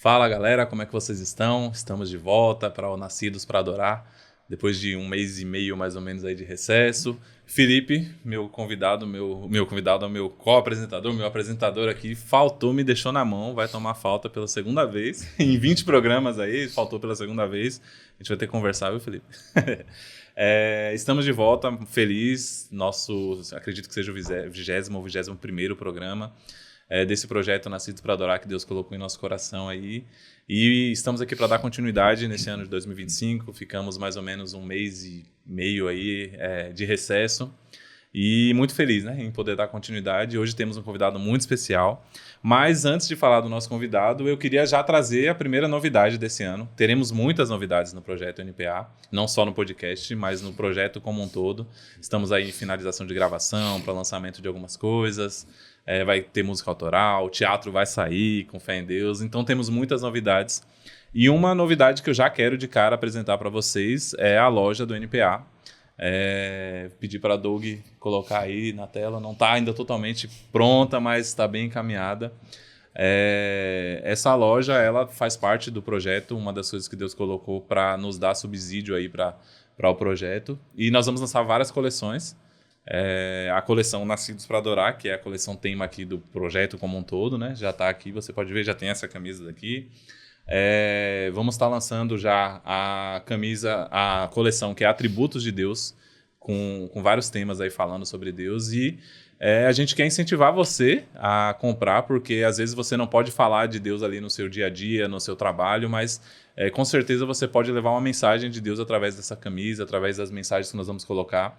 Fala galera, como é que vocês estão? Estamos de volta para o Nascidos para Adorar, depois de um mês e meio mais ou menos aí de recesso. Felipe, meu convidado, meu co-apresentador, meu apresentador aqui, faltou, me deixou na mão, vai tomar falta pela segunda vez. Em 20 programas aí, faltou pela segunda vez. A gente vai ter que conversar, viu, Felipe? Estamos de volta, feliz, acredito que seja o 20º ou 21º programa. Desse projeto Nascidos para Adorar que Deus colocou em nosso coração aí. E estamos aqui para dar continuidade nesse ano de 2025. Ficamos mais ou menos um mês e meio aí de recesso. E muito feliz, né, em poder dar continuidade. Hoje temos um convidado muito especial. Mas antes de falar do nosso convidado, eu queria já trazer a primeira novidade desse ano. Teremos muitas novidades no projeto NPA, não só no podcast, mas no projeto como um todo. Estamos aí em finalização de gravação, para lançamento de algumas coisas. Vai ter música autoral, o teatro vai sair, com fé em Deus. Então temos muitas novidades. E uma novidade que eu já quero de cara apresentar para vocês é a loja do NPA. Pedi para a Doug colocar aí na tela, não está ainda totalmente pronta, mas está bem encaminhada. Essa loja ela faz parte do projeto, uma das coisas que Deus colocou para nos dar subsídio aí para o projeto. E nós vamos lançar várias coleções. A coleção Nascidos para Adorar, que é a coleção tema aqui do projeto como um todo, né? Já está aqui, você pode ver, já tem essa camisa daqui. Vamos estar lançando já a coleção que é Atributos de Deus, com vários temas aí falando sobre Deus. E a gente quer incentivar você a comprar, porque às vezes você não pode falar de Deus ali no seu dia a dia, no seu trabalho, mas com certeza você pode levar uma mensagem de Deus através dessa camisa, através das mensagens que nós vamos colocar.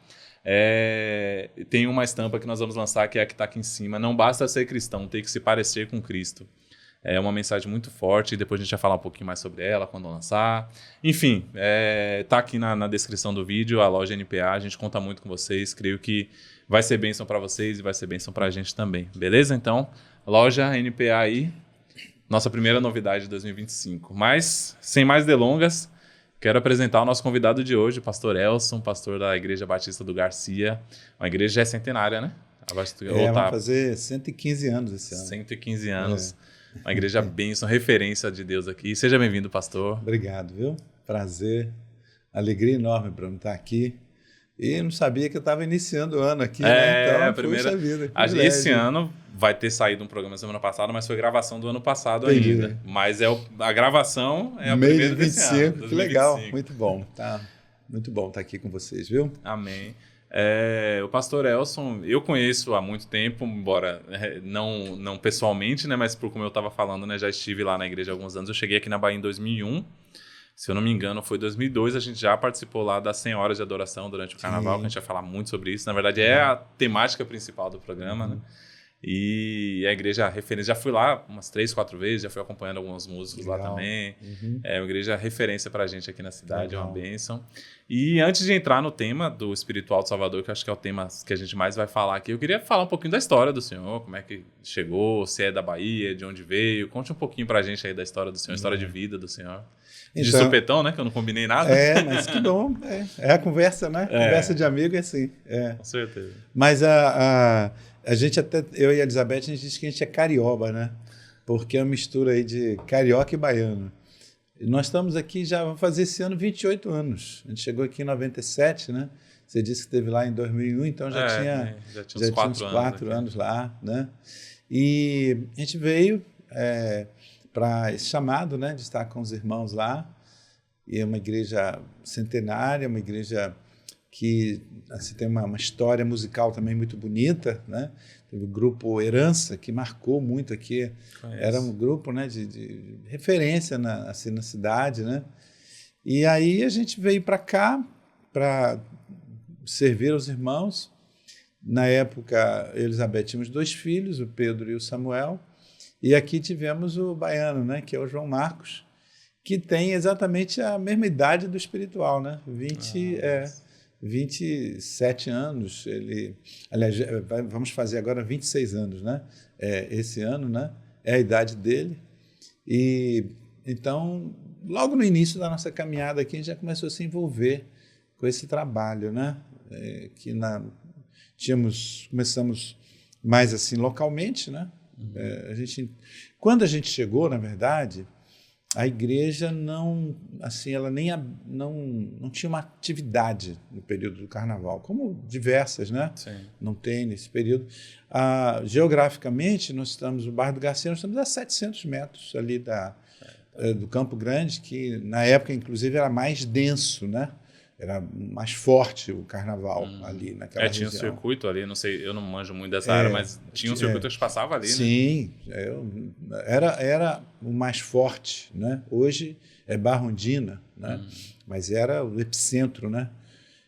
Tem uma estampa que nós vamos lançar, que é a que está aqui em cima. Não basta ser cristão, tem que se parecer com Cristo. É uma mensagem muito forte, depois a gente vai falar um pouquinho mais sobre ela quando lançar. Enfim, tá aqui na descrição do vídeo, a loja NPA, a gente conta muito com vocês, creio que vai ser bênção para vocês e vai ser bênção para a gente também, beleza? Então, loja NPA aí, nossa primeira novidade de 2025. Mas, sem mais delongas, quero apresentar o nosso convidado de hoje, o pastor Elson, pastor da Igreja Batista do Garcia. A igreja já é centenária, né? Vamos fazer 115 anos esse ano. 115 anos. Uma igreja bênção, referência de Deus aqui. Seja bem-vindo, pastor. Obrigado, viu? Prazer, alegria enorme para eu estar aqui. E não sabia que eu estava iniciando o ano aqui, né? Então, a primeira vida. Esse ano vai ter saído um programa semana passada, mas foi gravação do ano passado ainda. Mas a gravação é a primeira desse ano. 2025. Que legal, muito bom. Tá muito bom estar aqui com vocês, viu? Amém. O pastor Elson, eu conheço há muito tempo, embora não pessoalmente, né, mas por como eu estava falando, né, já estive lá na igreja há alguns anos. Eu cheguei aqui na Bahia em 2001, se eu não me engano foi 2002, a gente já participou lá das Senhoras de Adoração durante o Carnaval, que a gente vai falar muito sobre isso. Na verdade é a temática principal do programa, né? E a igreja referência, já fui lá umas 3, 4 vezes, já fui acompanhando alguns músicos lá também. É uma igreja referência pra gente aqui na cidade, é uma bênção. E antes de entrar no tema do Espiritual do Salvador, que eu acho que é o tema que a gente mais vai falar aqui, eu queria falar um pouquinho da história do senhor, como é que chegou, se é da Bahia, de onde veio. Conte um pouquinho pra gente aí da história do senhor, história de vida do senhor. De supetão, né? Que eu não combinei nada. Mas que bom. É a conversa, né? Conversa de amigo é assim. Com certeza. Mas a gente até, eu e a Elizabeth, a gente diz que a gente é carioba, né? Porque é uma mistura aí de carioca e baiano. E nós estamos aqui, já vamos fazer esse ano 28 anos. A gente chegou aqui em 97, né? Você disse que esteve lá em 2001, então já tinha uns 4 anos lá, né? E a gente veio para esse chamado, né? De estar com os irmãos lá. E é uma igreja centenária, uma igreja que assim, tem uma história musical também muito bonita, né? Teve o grupo Herança, que marcou muito aqui. Conheço. Era um grupo, né, de referência na cidade, né? E aí a gente veio para cá para servir aos irmãos. Na época, Elizabeth tínhamos 2 filhos, o Pedro e o Samuel. E aqui tivemos o baiano, né, que é o João Marcos, que tem exatamente a mesma idade do espiritual, né? 27 anos, aliás, vamos fazer agora 26 anos, né? Esse ano, né? É a idade dele. E então, logo no início da nossa caminhada aqui, a gente já começou a se envolver com esse trabalho, né? Começamos mais assim localmente, né? Quando a gente chegou, na verdade, a igreja não, assim, ela nem não tinha uma atividade no período do carnaval, como diversas, né? Sim. Não tem nesse período. Geograficamente, nós estamos no bairro do Garcia, nós estamos a 700 metros ali do Campo Grande, que na época, inclusive, era mais denso, né? Era mais forte o carnaval ali naquela região. Tinha um circuito ali, não sei, eu não manjo muito dessa área, mas tinha um circuito que passava ali, sim, né? Era o mais forte, né? Hoje é Barrondina, né? Mas era o epicentro, né?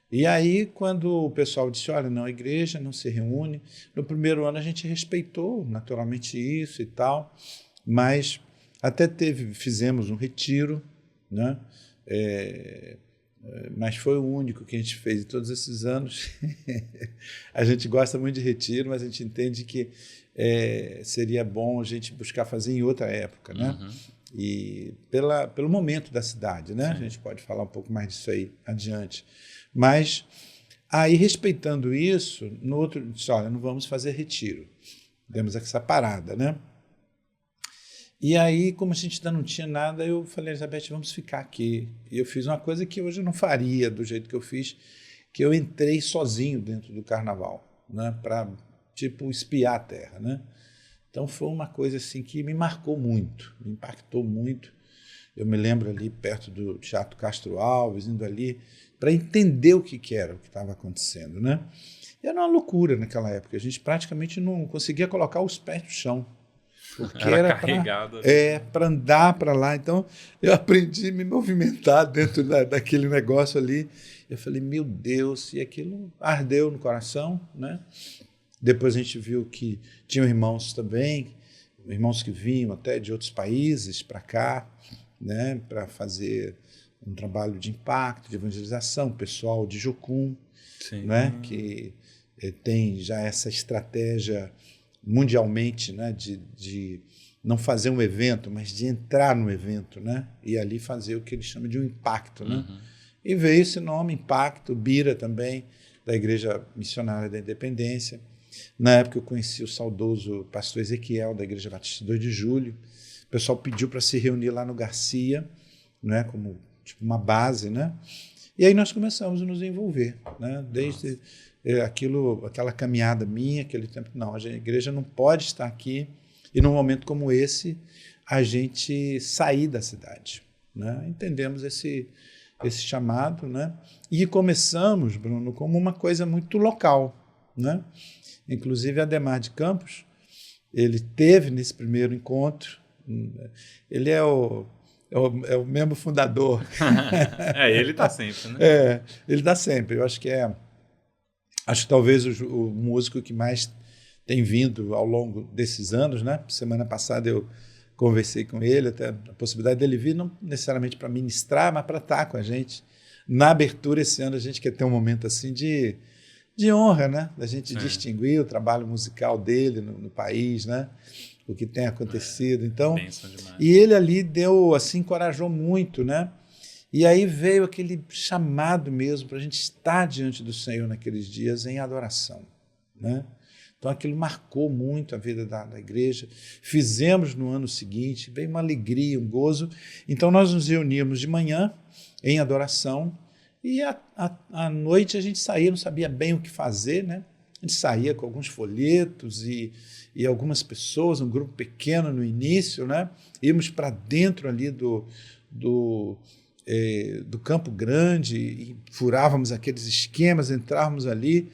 E aí, quando o pessoal disse, olha, não, a igreja não se reúne, no primeiro ano a gente respeitou naturalmente isso e tal, mas até fizemos um retiro, né? Mas foi o único que a gente fez em todos esses anos. A gente gosta muito de retiro, mas a gente entende que seria bom a gente buscar fazer em outra época, né? E pelo momento da cidade, né? A gente pode falar um pouco mais disso aí adiante. Mas aí, respeitando isso, no outro disse, olha, não vamos fazer retiro. Demos essa parada, né? E aí, como a gente ainda não tinha nada, eu falei, Elizabeth, vamos ficar aqui. E eu fiz uma coisa que hoje eu não faria do jeito que eu fiz, que eu entrei sozinho dentro do carnaval, né, para, tipo, espiar a terra, né? Então, foi uma coisa assim que me marcou muito, me impactou muito. Eu me lembro ali perto do Teatro Castro Alves, indo ali para entender o que era, o que estava acontecendo, né? E era uma loucura naquela época, a gente praticamente não conseguia colocar os pés no chão. Porque era carregado. Para andar para lá. Então, eu aprendi a me movimentar dentro daquele negócio ali. Eu falei, meu Deus, e aquilo ardeu no coração, né? Depois a gente viu que tinham irmãos também, irmãos que vinham até de outros países para cá, né? Para fazer um trabalho de impacto, de evangelização, pessoal de Jocum, né? Que tem já essa estratégia mundialmente, né, de não fazer um evento, mas de entrar no evento, né, e ali fazer o que eles chamam de um impacto, né? E veio esse nome, Impacto, Bira também, da Igreja Missionária da Independência. Na época eu conheci o saudoso pastor Ezequiel, da Igreja Batista 2 de Julho. O pessoal pediu para se reunir lá no Garcia, né, como tipo uma base, né? E aí nós começamos a nos envolver, né? Desde aquela caminhada minha, aquele tempo, não, a igreja não pode estar aqui e num momento como esse a gente sair da cidade, né? Entendemos esse chamado, né? E começamos, Bruno, como uma coisa muito local, né? Inclusive Ademar de Campos, ele teve nesse primeiro encontro, ele é o membro fundador. Ele está sempre, né? Ele está sempre. Eu acho que talvez o músico que mais tem vindo ao longo desses anos, né? Semana passada eu conversei com ele, até a possibilidade dele vir, não necessariamente para ministrar, mas para estar com a gente. Na abertura esse ano a gente quer ter um momento assim de honra, né? Da gente distinguir o trabalho musical dele no país, né? O que tem acontecido. Então, e ele ali encorajou muito, né? E aí veio aquele chamado mesmo para a gente estar diante do Senhor naqueles dias em adoração, né? Então aquilo marcou muito a vida da igreja. Fizemos no ano seguinte, veio uma alegria, um gozo. Então nós nos reuníamos de manhã em adoração e à noite a gente saía, não sabia bem o que fazer, né? A gente saía com alguns folhetos e algumas pessoas, um grupo pequeno no início, né? Íamos para dentro ali do Campo Grande e furávamos aqueles esquemas, entrávamos ali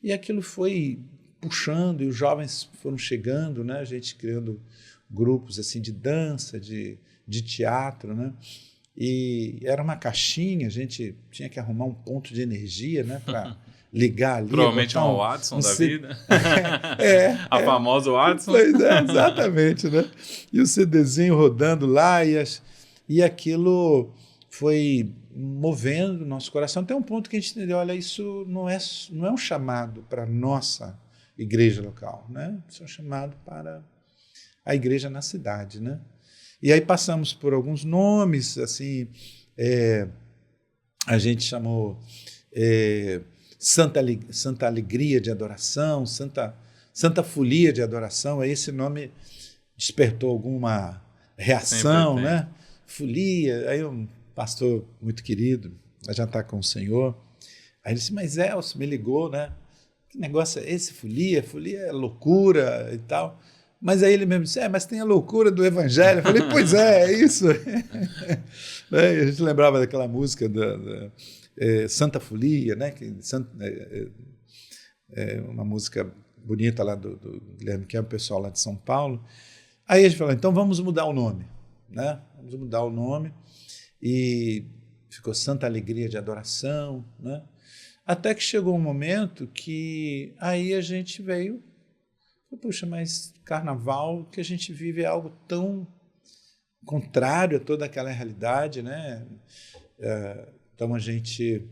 e aquilo foi puxando e os jovens foram chegando, né? A gente criando grupos assim de dança, de teatro, né? E era uma caixinha, a gente tinha que arrumar um ponto de energia, né? Para ligar ali. Provavelmente uma Watson da vida. A famosa Watson. Pois exatamente, né? E o CDzinho rodando lá e aquilo foi movendo o nosso coração até um ponto que a gente entendeu, olha, isso não é um chamado para a nossa igreja local, né? Isso é um chamado para a igreja na cidade, né? E aí passamos por alguns nomes, assim, a gente chamou Santa Alegria de Adoração, Santa Folia de Adoração, aí esse nome despertou alguma reação, né? folia. Aí um pastor muito querido, já está com o Senhor, aí ele disse, mas Elcio me ligou, né? Que negócio é esse, folia? Folia é loucura e tal. Mas aí ele mesmo disse, mas tem a loucura do evangelho. Eu falei, pois é isso. A gente lembrava daquela música da Santa Folia, né? Uma música bonita lá do Guilherme, que é o pessoal lá de São Paulo. Aí a gente falou, então vamos mudar o nome, né? Vamos mudar o nome. E ficou Santa Alegria de Adoração, né? Até que chegou um momento que aí a gente veio, puxa, mas carnaval que a gente vive é algo tão contrário a toda aquela realidade, né? Então a gente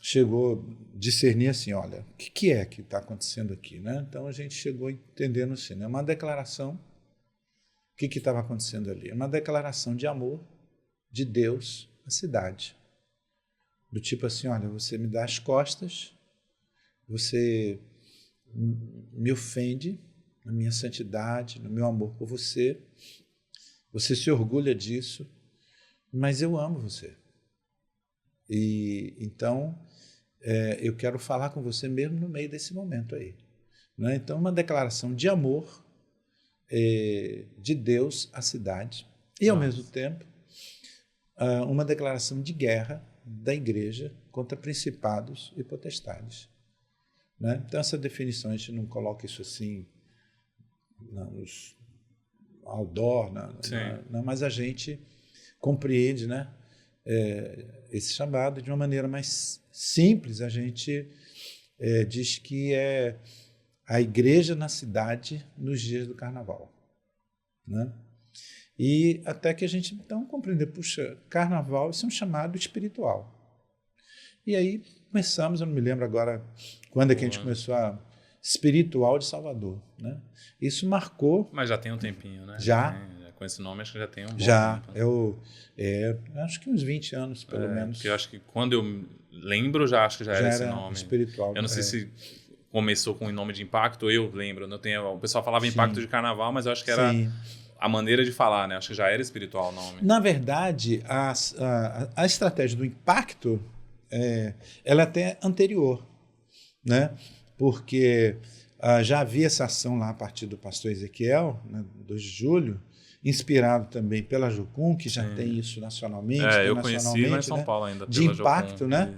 chegou a discernir assim, olha, o que é que está acontecendo aqui, né? Então a gente chegou entendendo assim, né? Uma declaração, o que estava acontecendo ali? Uma declaração de amor de Deus à cidade. Do tipo assim, olha, você me dá as costas, você me ofende na minha santidade, no meu amor por você, você se orgulha disso, mas eu amo você. E então eu quero falar com você mesmo no meio desse momento aí. Né? Então, uma declaração de amor de Deus à cidade e, ao mesmo tempo, uma declaração de guerra da igreja contra principados e potestades. Né? Então, essa definição, a gente não coloca isso assim nos outdoor, mas a gente compreende, né, esse chamado de uma maneira mais simples. A gente diz que é a igreja na cidade nos dias do carnaval. Né? E até que a gente, então, compreender, puxa, carnaval, isso é um chamado espiritual. E aí começamos, eu não me lembro agora quando é que a gente começou a Espiritual de Salvador. Né? Isso marcou... Mas já tem um tempinho, né? Já. Com esse nome, acho que já tem um bom tempo. Acho que uns 20 anos, pelo menos. Porque eu acho que quando eu lembro, acho que já era esse nome. Espiritual. Eu não sei se começou com o nome de Impacto, eu lembro. O pessoal falava Impacto de Carnaval, mas eu acho que era... Sim. A maneira de falar, né? Acho que já era espiritual o nome. Na verdade, a estratégia do impacto ela é até anterior, né? Porque já havia essa ação lá a partir do pastor Ezequiel, né, 2 de julho, inspirado também pela Jocum, que já tem isso nacionalmente. Eu conheci lá em São Paulo ainda. De impacto, Jocum, né?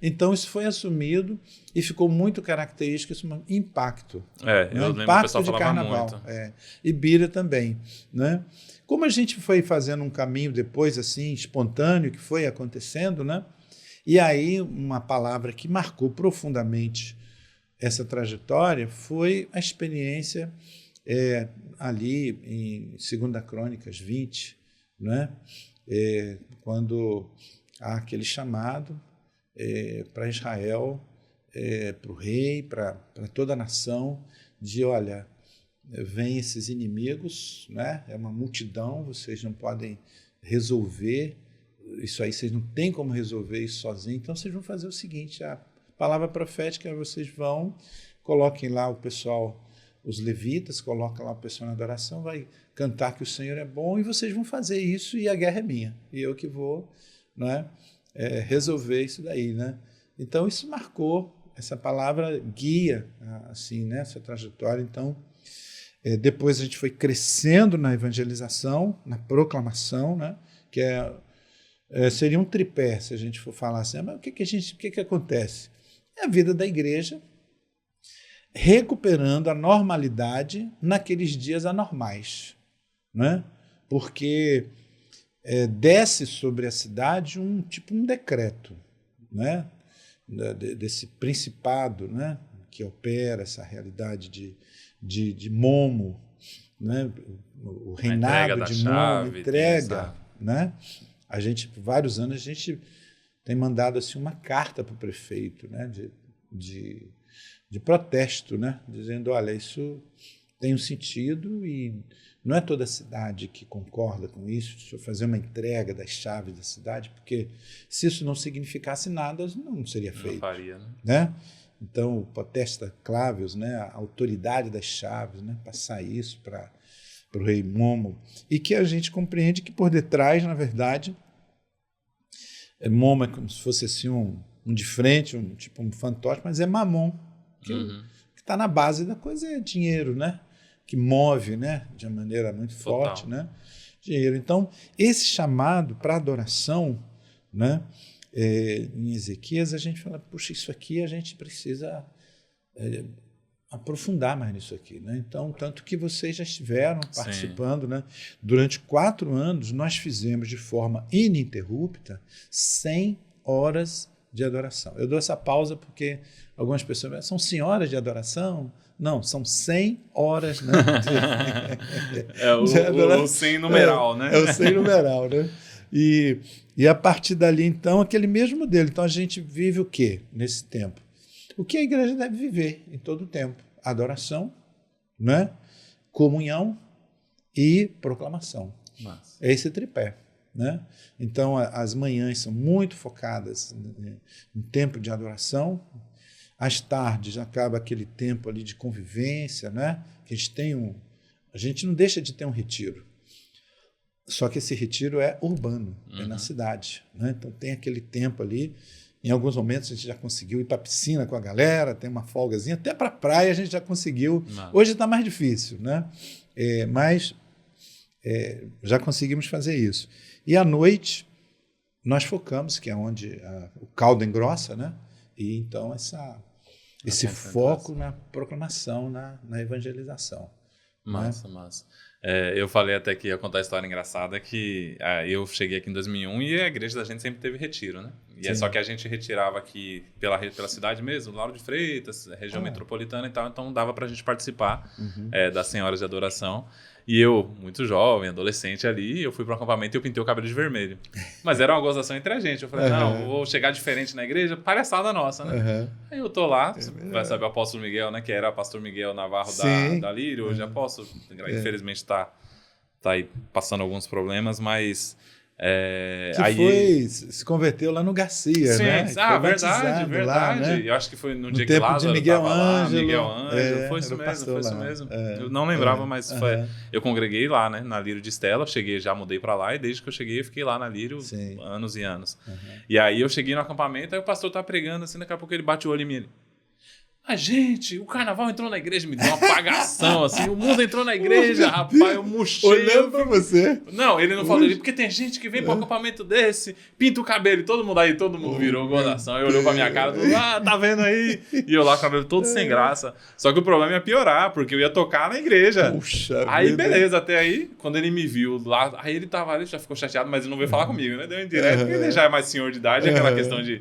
Então isso foi assumido e ficou muito característico esse impacto. Eu lembro que o pessoal falava carnaval, muito. E Bira também, né? Como a gente foi fazendo um caminho depois assim espontâneo que foi acontecendo, né? E aí uma palavra que marcou profundamente essa trajetória foi a experiência ali em 2 Crônicas 20, né? Quando há aquele chamado para Israel, para o rei, para toda a nação, de olha, vem esses inimigos, né? É uma multidão, vocês não podem resolver isso aí, vocês não têm como resolver isso sozinhos, então vocês vão fazer o seguinte, a palavra profética, vocês coloquem lá o pessoal, os levitas, colocam lá o pessoal na adoração, vai cantar que o Senhor é bom e vocês vão fazer isso e a guerra é minha. E eu que vou, né, resolver isso daí. Né? Então, isso marcou, essa palavra guia assim, né, essa trajetória. Então, depois a gente foi crescendo na evangelização, na proclamação, né, que seria um tripé, se a gente for falar assim, mas o que acontece? É a vida da igreja recuperando a normalidade naqueles dias anormais, né? Porque desce sobre a cidade um decreto, né? Desse principado, né? Que opera essa realidade de Momo, né? O reinado de Momo, entrega, né? A gente, por vários anos, a gente tem mandado assim, uma carta para o prefeito, né? de protesto, né? Dizendo, olha, isso tem um sentido e não é toda a cidade que concorda com isso, se eu fazer uma entrega das chaves da cidade, porque se isso não significasse nada, não seria feito. Não faria, né? Então, o potesta clavius, né? A autoridade das chaves, né? Passar isso para para o rei Momo, e que a gente compreende que por detrás, na verdade, Momo é como se fosse assim um de frente, tipo um fantoche, mas é Mamon, que está na base da coisa, é dinheiro, né? Que move, né? De uma maneira muito forte, né? Dinheiro. Então, esse chamado para adoração, né? Em Ezequias, a gente fala, puxa, isso aqui a gente precisa aprofundar mais nisso aqui, né? Então, tanto que vocês já estiveram participando, né? Durante 4 anos, nós fizemos de forma ininterrupta 100 horas de adoração. Eu dou essa pausa porque algumas pessoas falam, são 100 horas de adoração? Não, são 100 horas, né? O 100 numeral, né? É o 100 numeral, né? E a partir dali, então, aquele mesmo modelo. Então, a gente vive o quê nesse tempo? O que a igreja deve viver em todo o tempo? Adoração, né? Comunhão e proclamação. Nossa. É esse tripé, né? Então, as manhãs são muito focadas no tempo de adoração. Às tardes, acaba aquele tempo ali de convivência, né? Que a gente não deixa de ter um retiro. Só que esse retiro é urbano, é na cidade, né? Então, tem aquele tempo ali. Em alguns momentos a gente já conseguiu ir para a piscina com a galera, tem uma folgazinha, até para a praia a gente já conseguiu. Hoje está mais difícil, né? Mas já conseguimos fazer isso. E à noite nós focamos, que é onde o caldo engrossa, né? E então esse foco na proclamação, na evangelização. Massa, né? Massa. Eu falei até que ia contar a história engraçada que eu cheguei aqui em 2001 e a igreja da gente sempre teve retiro, né? E é só que a gente retirava aqui pela cidade mesmo, Lauro de Freitas, região metropolitana e tal, então dava pra gente participar das senhoras de adoração. E eu, muito jovem, adolescente ali, eu fui para um acampamento e eu pintei o cabelo de vermelho. Mas era uma gozação entre a gente. Eu falei, não, vou chegar diferente na igreja, palhaçada nossa, né? Aí eu tô lá, vai saber o apóstolo Miguel, né? Que era o pastor Miguel Navarro da Lírio, hoje apóstolo. Infelizmente tá aí passando alguns problemas, mas... se converteu lá no Garcia, né? Verdade. Lá, né? Eu acho que foi no dia que Lázaro Estava lá, Miguel Ângelo, foi isso mesmo. Eu não lembrava, mas eu congreguei lá, né? Na Lírio de Estela, já mudei pra lá, e desde que eu cheguei, eu fiquei lá na Lírio anos e anos. E aí eu cheguei no acampamento, aí o pastor tá pregando, assim, daqui a pouco ele bate o olho em mim. Gente, o carnaval entrou na igreja, me deu uma apagação, assim, o mundo entrou na igreja, rapaz, eu murchei. Olhando pra você. Não, ele não falou, porque tem gente que vem pro acampamento desse, pinta o cabelo, e todo mundo virou gozação, e olhou pra minha cara, tá vendo aí? E eu lá com o cabelo todo sem graça. Só que o problema ia piorar, porque eu ia tocar na igreja. Puxa aí, vida. Beleza, até aí, quando ele me viu lá, aí ele tava ali, já ficou chateado, mas ele não veio falar comigo, né? Deu indireto, porque ele já é mais senhor de idade, aquela questão de...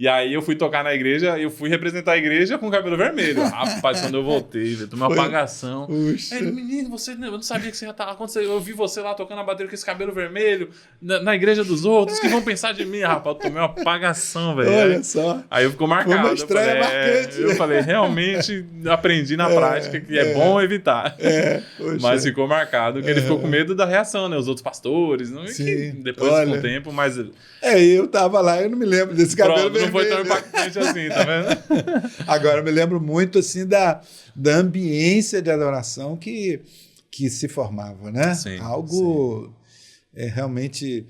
E aí eu fui tocar na igreja, eu fui representar a igreja com o cabelo vermelho. Rapaz, quando eu voltei, tomei uma apagação. Aí ele, menino, eu não sabia que você ia estar lá. Eu vi você lá tocando a bateria com esse cabelo vermelho na igreja dos outros, que vão pensar de mim, rapaz. Eu tomei uma apagação, velho. Olha só. Aí ficou marcado. Foi uma estreia marcante. Eu falei, realmente aprendi na prática que é bom evitar. Mas ficou marcado que ele ficou com medo da reação, né? Os outros pastores. Não, que depois com o tempo, mas... eu tava lá, eu não me lembro desse cabelo vermelho. Não foi tão impactante assim, tá vendo? Agora, eu me lembro muito assim da ambiência de adoração que se formava, né? Algo realmente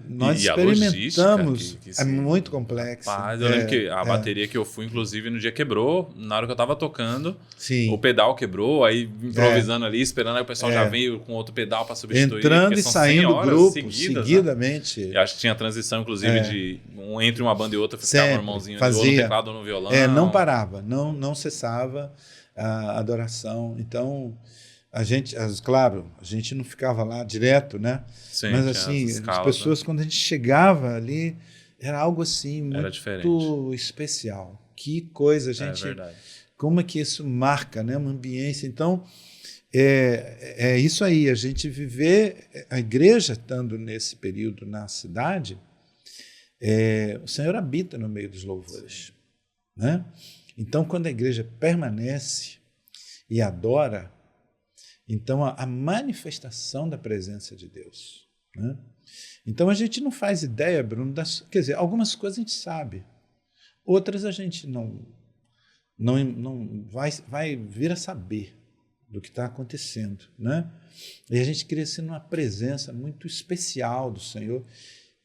nós experimentamos. É muito complexo. Rapaz, eu lembro que a bateria que eu fui, inclusive, no dia quebrou, na hora que eu tava tocando, o pedal quebrou, aí improvisando ali, esperando, aí o pessoal já veio com outro pedal para substituir. Entrando e saindo do grupo, seguidamente. Né? Eu acho que tinha transição, inclusive, de entre uma banda e outra, ficava um irmãozinho fazia. Ou no teclado ou no violão. Não parava, não cessava a adoração. Então... claro, a gente não ficava lá direto, né? Sim, mas assim, as pessoas, quando a gente chegava ali, era algo assim muito especial. Que coisa, gente. Como é que isso marca, né? Uma ambiência. Então, é isso aí, a gente viver, a igreja estando nesse período na cidade, o Senhor habita no meio dos louvores, né? Então, quando a igreja permanece e adora, então, a manifestação da presença de Deus. Né? Então, a gente não faz ideia, Bruno, quer dizer, algumas coisas a gente sabe, outras a gente não vai vir a saber. do que está acontecendo, né? E a gente cresce numa presença muito especial do Senhor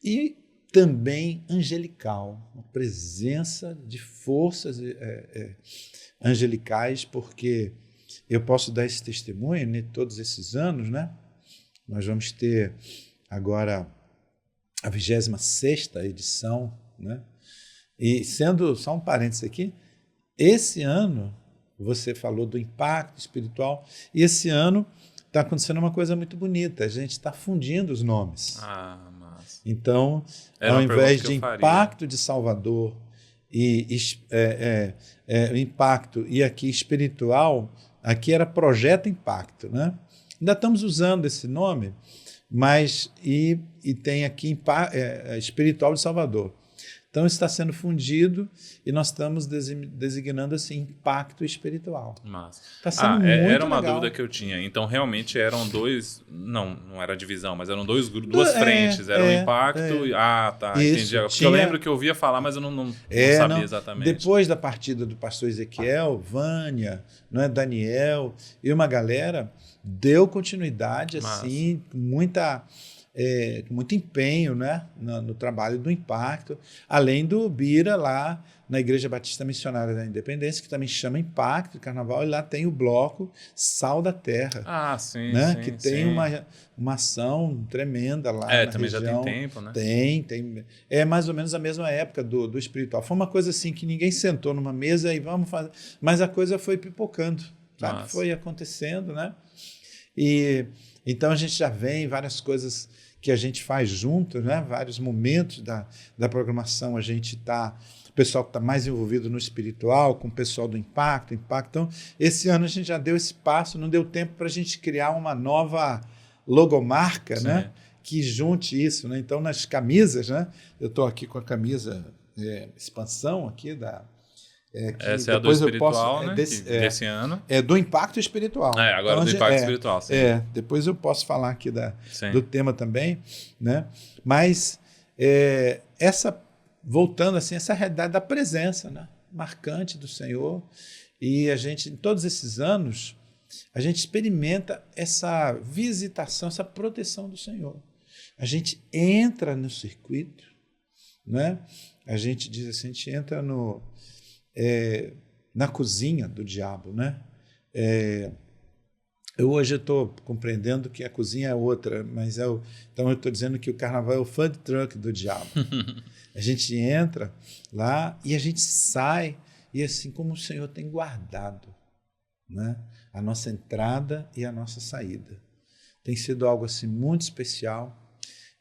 e também angelical, uma presença de forças angelicais, porque eu posso dar esse testemunho, né, todos esses anos, né? Nós vamos ter agora a 26ª edição, né? E sendo, só um parênteses aqui, esse ano, você falou do impacto espiritual, e esse ano está acontecendo uma coisa muito bonita, a gente está fundindo os nomes. Ah, massa. Então, Era ao uma pergunta invés que de eu faria. impacto de Salvador e impacto e aqui espiritual, aqui era Projeto Impacto, né? Ainda estamos usando esse nome, mas e tem aqui espiritual de Salvador. Então, isso está sendo fundido e nós estamos designando assim impacto espiritual. Massa. Está sendo muito era uma legal. dúvida que eu tinha. Então, realmente eram dois. Não era divisão, mas eram duas frentes. Era um impacto. Tá, isso, entendi. Porque eu lembro que eu ouvia falar, mas eu não sabia exatamente. Depois da partida do pastor Ezequiel, Vânia, não é, Daniel e uma galera, deu continuidade assim, com muito empenho, né, no trabalho do impacto, além do Bira lá na Igreja Batista Missionária da Independência, que também chama Impacto de Carnaval, e lá tem o bloco Sal da Terra. Sim, né, sim, que tem uma ação tremenda lá na também região. Já tem tempo, né? Tem. É mais ou menos a mesma época do espiritual. Foi uma coisa assim que ninguém sentou numa mesa e vamos fazer, mas a coisa foi pipocando, sabe? Nossa. Foi acontecendo, né? E então a gente já vem várias coisas que a gente faz junto, né? Vários momentos da programação, a gente está, o pessoal que está mais envolvido no espiritual, com o pessoal do Impacto. Então, esse ano a gente já deu esse passo, não deu tempo para a gente criar uma nova logomarca, né? Que junte isso, né? Então, nas camisas, né? Eu estou aqui com a camisa expansão aqui essa é a do espiritual, né? Desse ano. É do impacto espiritual. Agora então, do impacto espiritual, sim. Depois eu posso falar aqui do tema também, né? Mas voltando assim, essa realidade da presença, né? Marcante do Senhor. E a gente, em todos esses anos, a gente experimenta essa visitação, essa proteção do Senhor. A gente entra no circuito, né? A gente diz assim, a gente entra na cozinha do diabo, né? Hoje eu estou compreendendo que a cozinha é outra, mas então eu estou dizendo que o carnaval é o food truck do diabo. A gente entra lá e a gente sai, e assim como o Senhor tem guardado, né? A nossa entrada e a nossa saída. Tem sido algo assim muito especial.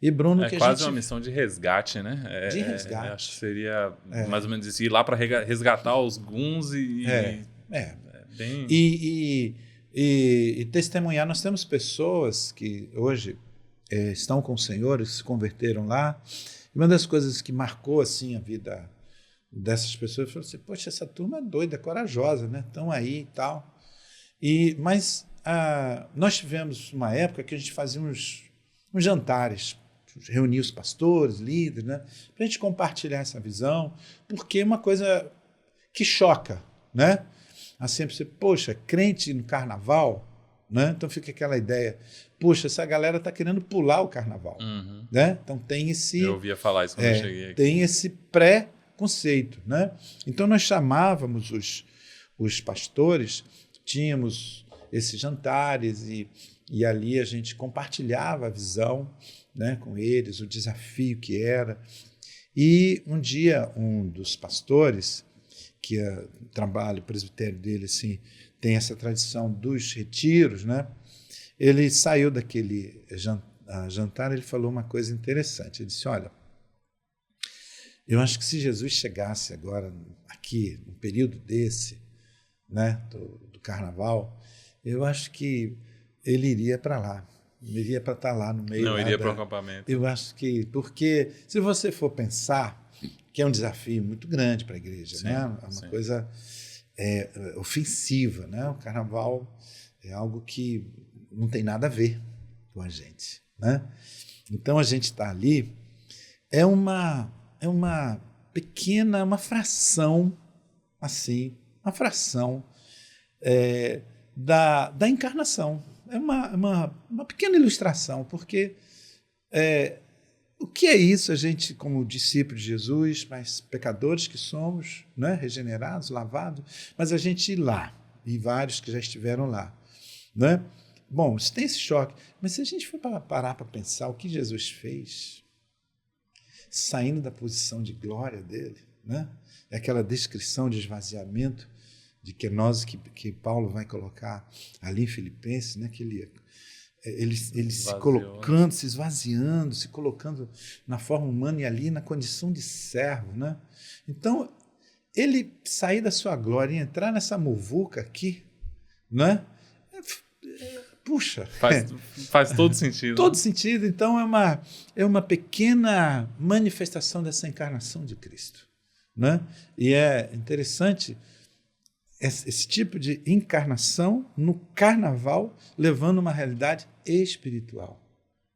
E Bruno, que quase uma missão de resgate, né? De resgate. Acho que seria mais ou menos isso, ir lá para resgatar os guns bem... E testemunhar. Nós temos pessoas que hoje estão com o Senhor, se converteram lá. E uma das coisas que marcou assim a vida dessas pessoas foi assim, poxa, essa turma é doida, corajosa, né? Estão aí e tal. Mas nós tivemos uma época que a gente fazia uns jantares, reunia os pastores, líderes, né? Para a gente compartilhar essa visão, porque é uma coisa que choca, né? Assim, você, poxa, crente no carnaval, né? Então fica aquela ideia, poxa, essa galera está querendo pular o carnaval, né? Então tem esse... Eu ouvia falar isso quando eu cheguei aqui. Tem esse pré-conceito, né? Então nós chamávamos os pastores, tínhamos esses jantares e ali a gente compartilhava a visão, né, com eles, o desafio que era. E um dia um dos pastores, que trabalha, o presbitério dele assim, tem essa tradição dos retiros, né? Ele saiu daquele jantar, ele falou uma coisa interessante. Ele disse, olha, eu acho que se Jesus chegasse agora aqui, num período desse, né, do carnaval, eu acho que ele iria para lá. Ele iria para estar lá no meio. Não iria para o acampamento. Eu acho que... Porque se você for pensar, que é um desafio muito grande para a igreja, né? É uma coisa ofensiva, né? O carnaval é algo que não tem nada a ver com a gente, né? Então a gente está ali, é uma pequena, uma fração, assim, uma fração da encarnação. É uma pequena ilustração, porque o que é isso, a gente, como discípulo de Jesus, mas pecadores que somos, né? Regenerados, lavados, mas a gente ir lá, e vários que já estiveram lá. Né? Bom, você tem esse choque, mas se a gente for parar para pensar o que Jesus fez, saindo da posição de glória dele, né? É aquela descrição de esvaziamento de kenosis que Paulo vai colocar ali em Filipenses, né? Que ele se colocando, se esvaziando, se colocando na forma humana e ali na condição de servo, né? Então, ele sair da sua glória e entrar nessa muvuca aqui, né? Puxa. Faz todo sentido. Todo sentido. Então, é uma pequena manifestação dessa encarnação de Cristo, né? E é interessante esse tipo de encarnação no carnaval, levando uma realidade espiritual,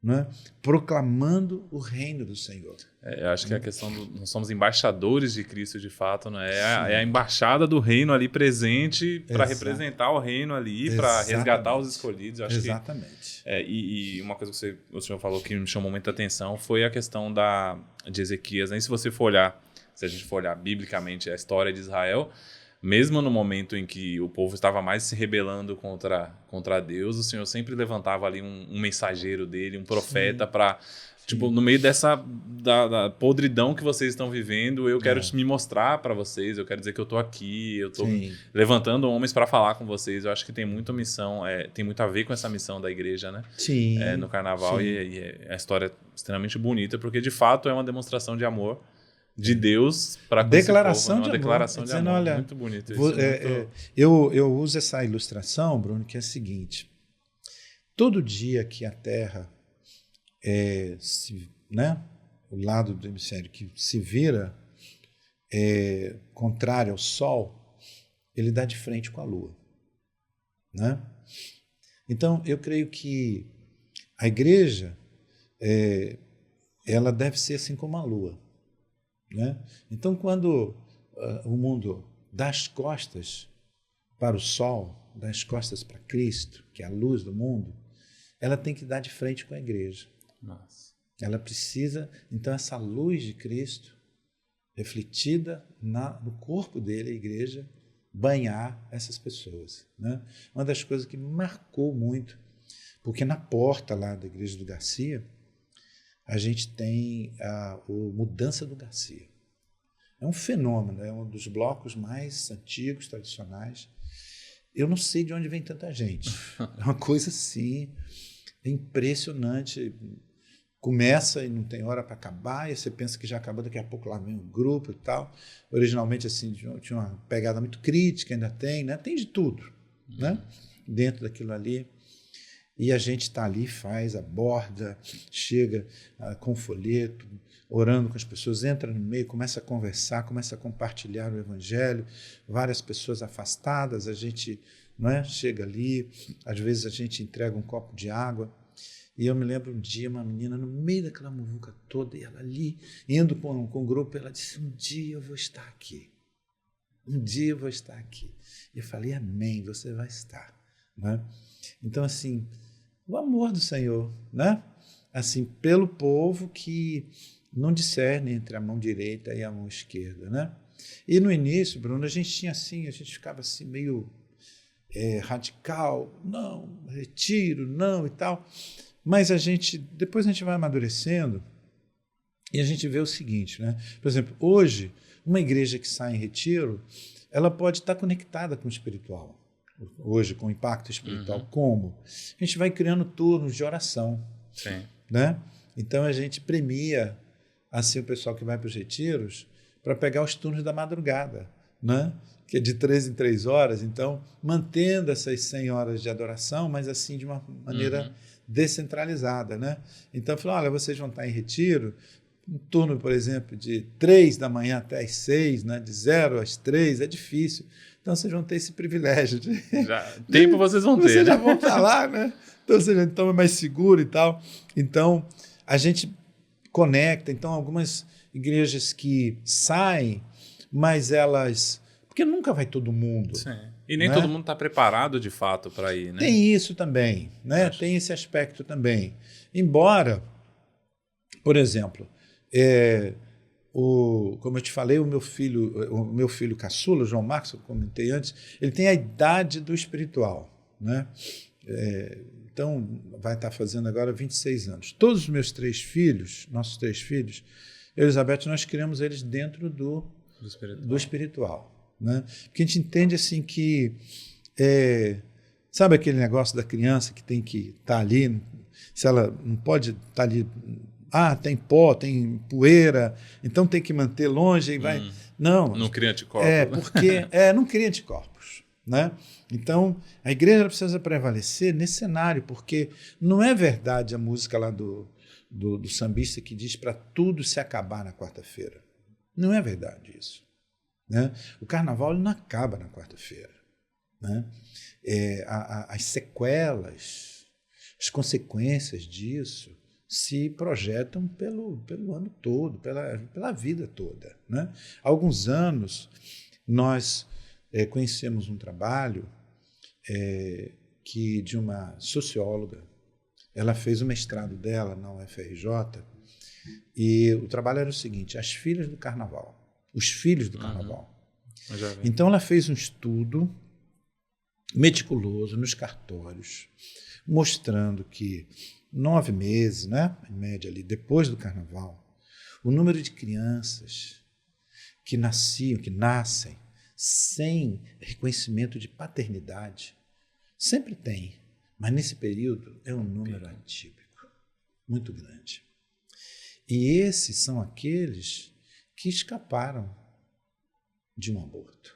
né? Proclamando o reino do Senhor. Eu acho que a questão nós somos embaixadores de Cristo de fato, né? É a embaixada do reino ali presente para representar o reino ali, para resgatar os escolhidos. Eu acho Exatamente. E uma coisa que o senhor falou que me chamou muita atenção foi a questão de Ezequias, né? Se a gente for olhar biblicamente a história de Israel, mesmo no momento em que o povo estava mais se rebelando contra Deus, o Senhor sempre levantava ali um mensageiro dele, um profeta para, tipo, no meio da podridão que vocês estão vivendo, eu quero me mostrar para vocês, eu quero dizer que eu estou aqui, eu estou levantando homens para falar com vocês. Eu acho que tem muita missão, tem muito a ver com essa missão da igreja, né? Sim. No carnaval, e a história é extremamente bonita, porque de fato é uma demonstração de amor de Deus para com declaração esse povo, né? Uma declaração de amor. Olha, muito bonito isso. Eu uso essa ilustração, Bruno, que é a seguinte: todo dia que a Terra, né, o lado do hemisfério que se vira contrário ao Sol, ele dá de frente com a Lua, né? Então, eu creio que a igreja ela deve ser assim como a Lua. Né? Então, quando o mundo dá as costas para o sol, dá as costas para Cristo, que é a luz do mundo, ela tem que dar de frente com a igreja. Nossa. Ela precisa, então, essa luz de Cristo, refletida no corpo dele, a igreja, banhar essas pessoas. Né? Uma das coisas que me marcou muito, porque na porta lá da igreja do Garcia, a gente tem a Mudança do Garcia. É um fenômeno, é um dos blocos mais antigos, tradicionais. Eu não sei de onde vem tanta gente. É uma coisa assim, é impressionante. Começa e não tem hora para acabar, e você pensa que já acabou, daqui a pouco lá vem um grupo e tal. Originalmente, assim, tinha uma pegada muito crítica, ainda tem, né? Tem de tudo, né? Dentro daquilo ali. E a gente está ali, faz, aborda, chega com folheto, orando com as pessoas, entra no meio, começa a conversar, começa a compartilhar o evangelho, várias pessoas afastadas, a gente, não é, chega ali, às vezes a gente entrega um copo de água. E eu me lembro um dia, uma menina no meio daquela muvuca toda, e ela ali, indo com o grupo, ela disse: um dia eu vou estar aqui. Um dia eu vou estar aqui. E eu falei: amém, você vai estar. Né? Então, assim, o amor do Senhor, né? Assim, pelo povo que não discerne entre a mão direita e a mão esquerda, né? E no início, Bruno, a gente tinha assim, a gente ficava assim meio radical, não, retiro, não e tal. Mas depois a gente vai amadurecendo e a gente vê o seguinte, né? Por exemplo, hoje, uma igreja que sai em retiro, ela pode estar conectada com o espiritual. Hoje, com o impacto espiritual. Como? A gente vai criando turnos de oração. Sim. Né? Então, a gente premia assim, o pessoal que vai para os retiros para pegar os turnos da madrugada, né? Que é de 3 em 3 horas. Então, mantendo essas 100 horas de adoração, mas assim de uma maneira descentralizada. Né? Então, eu falei: olha, vocês vão estar em retiro, um turno, por exemplo, de 3 da manhã até as 6, né? De 0 às 3, é difícil. Então, vocês vão ter esse privilégio. Tempo vocês vão ter. Vocês já vão estar lá, né? Então é mais seguro e tal. Então, a gente conecta. Então, algumas igrejas que saem, mas elas... Porque nunca vai todo mundo. Sim. E nem né? todo mundo está preparado de fato para ir, né? Tem isso também, né? Tem esse aspecto também. Embora, por exemplo, como eu te falei, o meu filho caçula, o João Marcos, eu comentei antes, ele tem a idade do espiritual, né? Então, vai estar fazendo agora 26 anos. Todos os meus nossos 3 filhos, eu e Elizabeth, nós criamos eles dentro do espiritual. Né? Porque a gente entende assim que, sabe aquele negócio da criança que tem que estar ali, se ela não pode estar ali, tem pó, tem poeira, então tem que manter longe e vai... Não cria anticorpos. Porque não cria anticorpos. Né? Então, a igreja precisa prevalecer nesse cenário, porque não é verdade a música lá do sambista que diz para tudo se acabar na quarta-feira. Não é verdade isso. Né? O carnaval ele não acaba na quarta-feira. Né? As sequelas, as consequências disso se projetam pelo ano todo, pela vida toda. Né? Há alguns anos, nós conhecemos um trabalho de uma socióloga. Ela fez o mestrado dela na UFRJ e o trabalho era o seguinte: as filhas do carnaval, os filhos do carnaval. Então ela fez um estudo meticuloso nos cartórios, mostrando que 9 meses, né, em média ali, depois do carnaval, o número de crianças que nascem sem reconhecimento de paternidade, sempre tem, mas nesse período é um número atípico, muito grande. E esses são aqueles que escaparam de um aborto.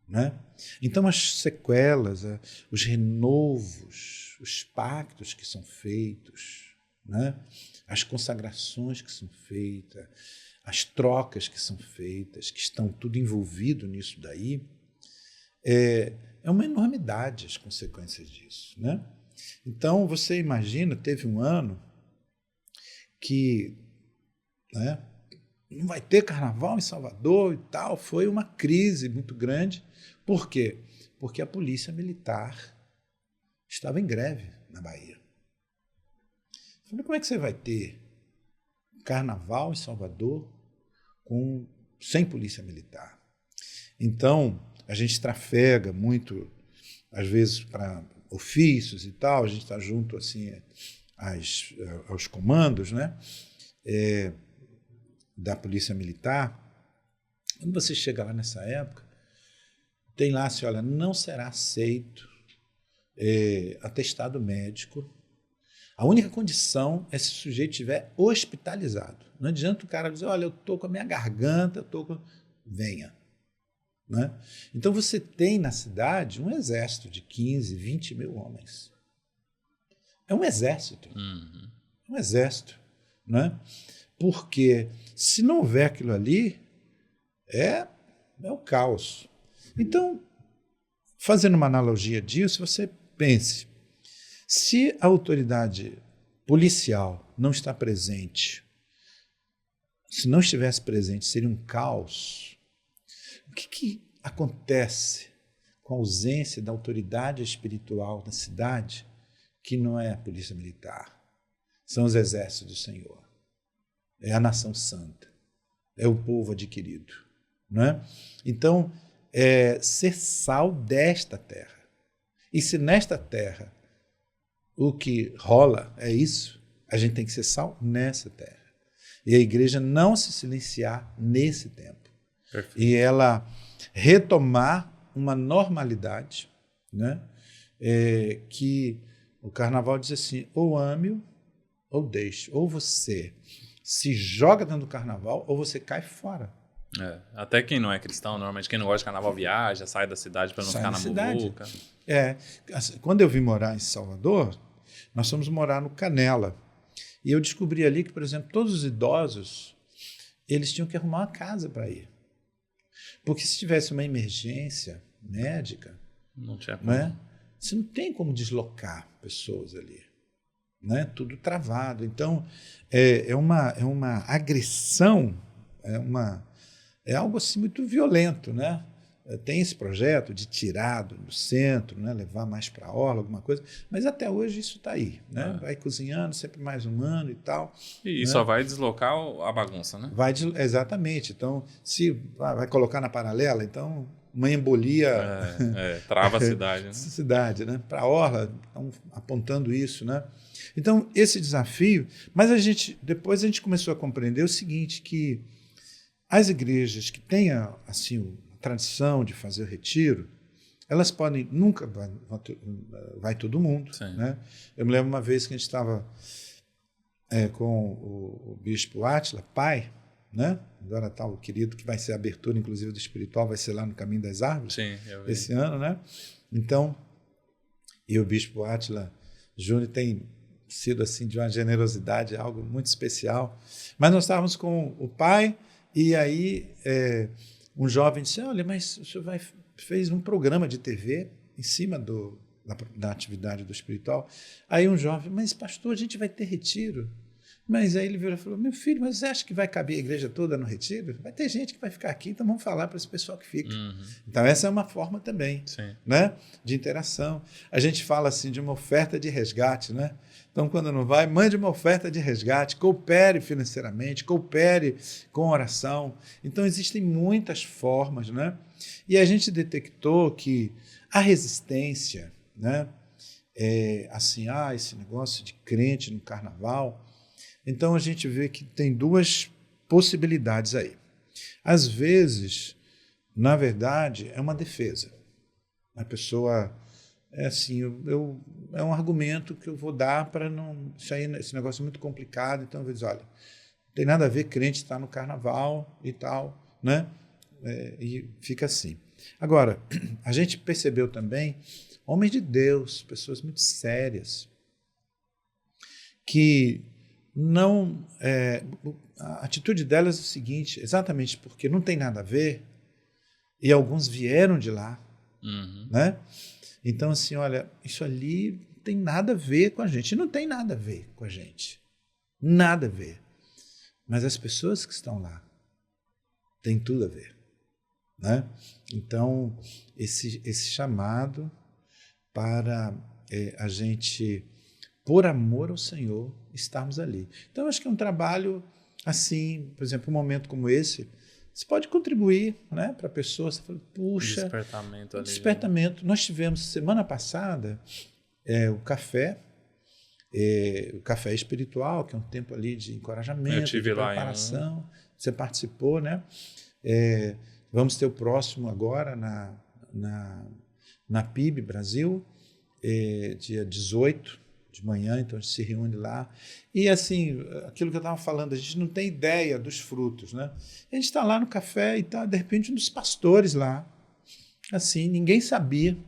Né? Então as sequelas, os renovos, os pactos que são feitos, né? As consagrações que são feitas, as trocas que são feitas, que estão tudo envolvido nisso daí, é uma enormidade as consequências disso. Né? Então, você imagina, teve um ano que, né, não vai ter carnaval em Salvador e tal, foi uma crise muito grande. Por quê? Porque a polícia militar estava em greve na Bahia. Eu falei, como é que você vai ter carnaval em Salvador sem polícia militar? Então, a gente trafega muito, às vezes, para ofícios e tal, a gente está junto assim, aos comandos, né, da polícia militar. Quando você chega lá nessa época, tem lá assim, olha, não será aceito atestado médico. A única condição é se o sujeito estiver hospitalizado. Não adianta o cara dizer, olha, eu estou com a minha garganta, venha. Né? Então você tem na cidade um exército de 15, 20 mil homens. É um exército. É um exército. Né? Porque se não houver aquilo ali, é o caos. Então, fazendo uma analogia disso, você pense, se a autoridade policial não está presente, se não estivesse presente, seria um caos. O que acontece com a ausência da autoridade espiritual na cidade, que não é a polícia militar? São os exércitos do Senhor. É a nação santa. É o povo adquirido. Não é? Então, ser sal desta terra. E se nesta terra o que rola é isso, a gente tem que ser sal nessa terra. E a igreja não se silenciar nesse tempo. Perfeito. E ela retomar uma normalidade, né? Que o carnaval diz assim, ou ame-o ou deixe. Ou você se joga dentro do carnaval ou você cai fora. Até quem não é cristão, normalmente quem não gosta de carnaval viaja, sai da cidade para não ficar na muvuca. Quando eu vim morar em Salvador, nós fomos morar no Canela. E eu descobri ali que, por exemplo, todos os idosos, eles tinham que arrumar uma casa para ir. Porque se tivesse uma emergência médica, não tinha como. Né, você não tem como deslocar pessoas ali. Né? Tudo travado. Então, é uma agressão, é algo assim muito violento, né? tem esse projeto de tirar do centro, né, levar mais para a orla, alguma coisa, mas até hoje isso está aí. Né? Vai cozinhando, sempre mais humano e tal. E né? só vai deslocar a bagunça, né? Exatamente. Então, se vai colocar na paralela, então uma embolia... trava a cidade. Né? cidade, né? Para a orla, estão apontando isso. Né? Então, esse desafio... Mas depois a gente começou a compreender o seguinte, que as igrejas que têm assim, a tradição de fazer o retiro, elas podem... Nunca vai todo mundo. Né? Eu me lembro uma vez que a gente estava com o bispo Átila, pai, né? Agora está o querido, que vai ser a abertura, inclusive, do espiritual, vai ser lá no Caminho das Árvores. Sim, esse ano. Né? Então, e o bispo Átila Júnior tem sido assim, de uma generosidade, algo muito especial. Mas nós estávamos com o pai, e aí um jovem disse, olha, mas o senhor fez um programa de TV em cima da atividade do espiritual. Aí um jovem, mas pastor, a gente vai ter retiro. Mas aí ele virou e falou, meu filho, mas você acha que vai caber a igreja toda no retiro? Vai ter gente que vai ficar aqui, então vamos falar para esse pessoal que fica. Então essa é uma forma também, né, de interação. A gente fala assim de uma oferta de resgate, né? Então quando não vai, mande uma oferta de resgate, coopere financeiramente, coopere com oração. Então existem muitas formas, né? E a gente detectou que a resistência, né, assim, esse negócio de crente no carnaval. Então, a gente vê que tem duas possibilidades aí. Às vezes, na verdade, é uma defesa. A pessoa, assim, é um argumento que eu vou dar para não... Esse negócio é muito complicado, então eu vou dizer, olha, não tem nada a ver crente estar no carnaval e tal, né? E fica assim. Agora, a gente percebeu também homens de Deus, pessoas muito sérias, que não... a atitude delas é o seguinte, exatamente porque não tem nada a ver, e alguns vieram de lá, né? Então, assim, olha, isso ali não tem nada a ver com a gente, não tem nada a ver com a gente, nada a ver. Mas as pessoas que estão lá têm tudo a ver, né? Então, esse chamado para a gente, por amor ao Senhor, estarmos ali. Então, eu acho que é um trabalho assim, por exemplo, um momento como esse, você pode contribuir, né, para a pessoa. Você fala, puxa, despertamento ali. Despertamento. Nós tivemos semana passada o café espiritual, que é um tempo ali de encorajamento, de preparação. Você participou, né? Vamos ter o próximo agora na PIB Brasil, dia 18 de manhã, então a gente se reúne lá. E assim, aquilo que eu estava falando, a gente não tem ideia dos frutos, né? A gente está lá no café e tá, de repente, um dos pastores lá, assim, ninguém sabia.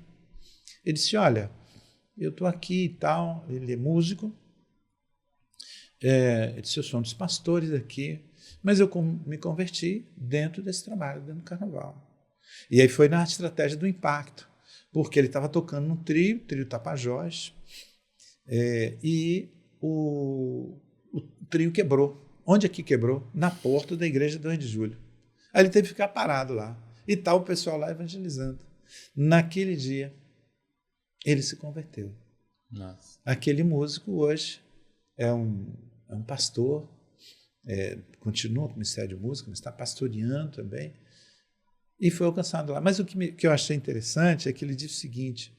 Ele disse, olha, eu estou aqui e tal, ele é músico, ele disse, eu sou um dos pastores aqui, mas eu me converti dentro desse trabalho, dentro do carnaval. E aí foi na estratégia do impacto, porque ele estava tocando num trio Tapajós, e o trio quebrou. Onde é que quebrou? Na porta da igreja do 2 de julho. Aí ele teve que ficar parado lá. E tá o pessoal lá evangelizando. Naquele dia, ele se converteu. Nossa. Aquele músico hoje é um pastor, continua com o ministério de música, mas está pastoreando também. E foi alcançado lá. Mas o que eu achei interessante é que ele disse o seguinte,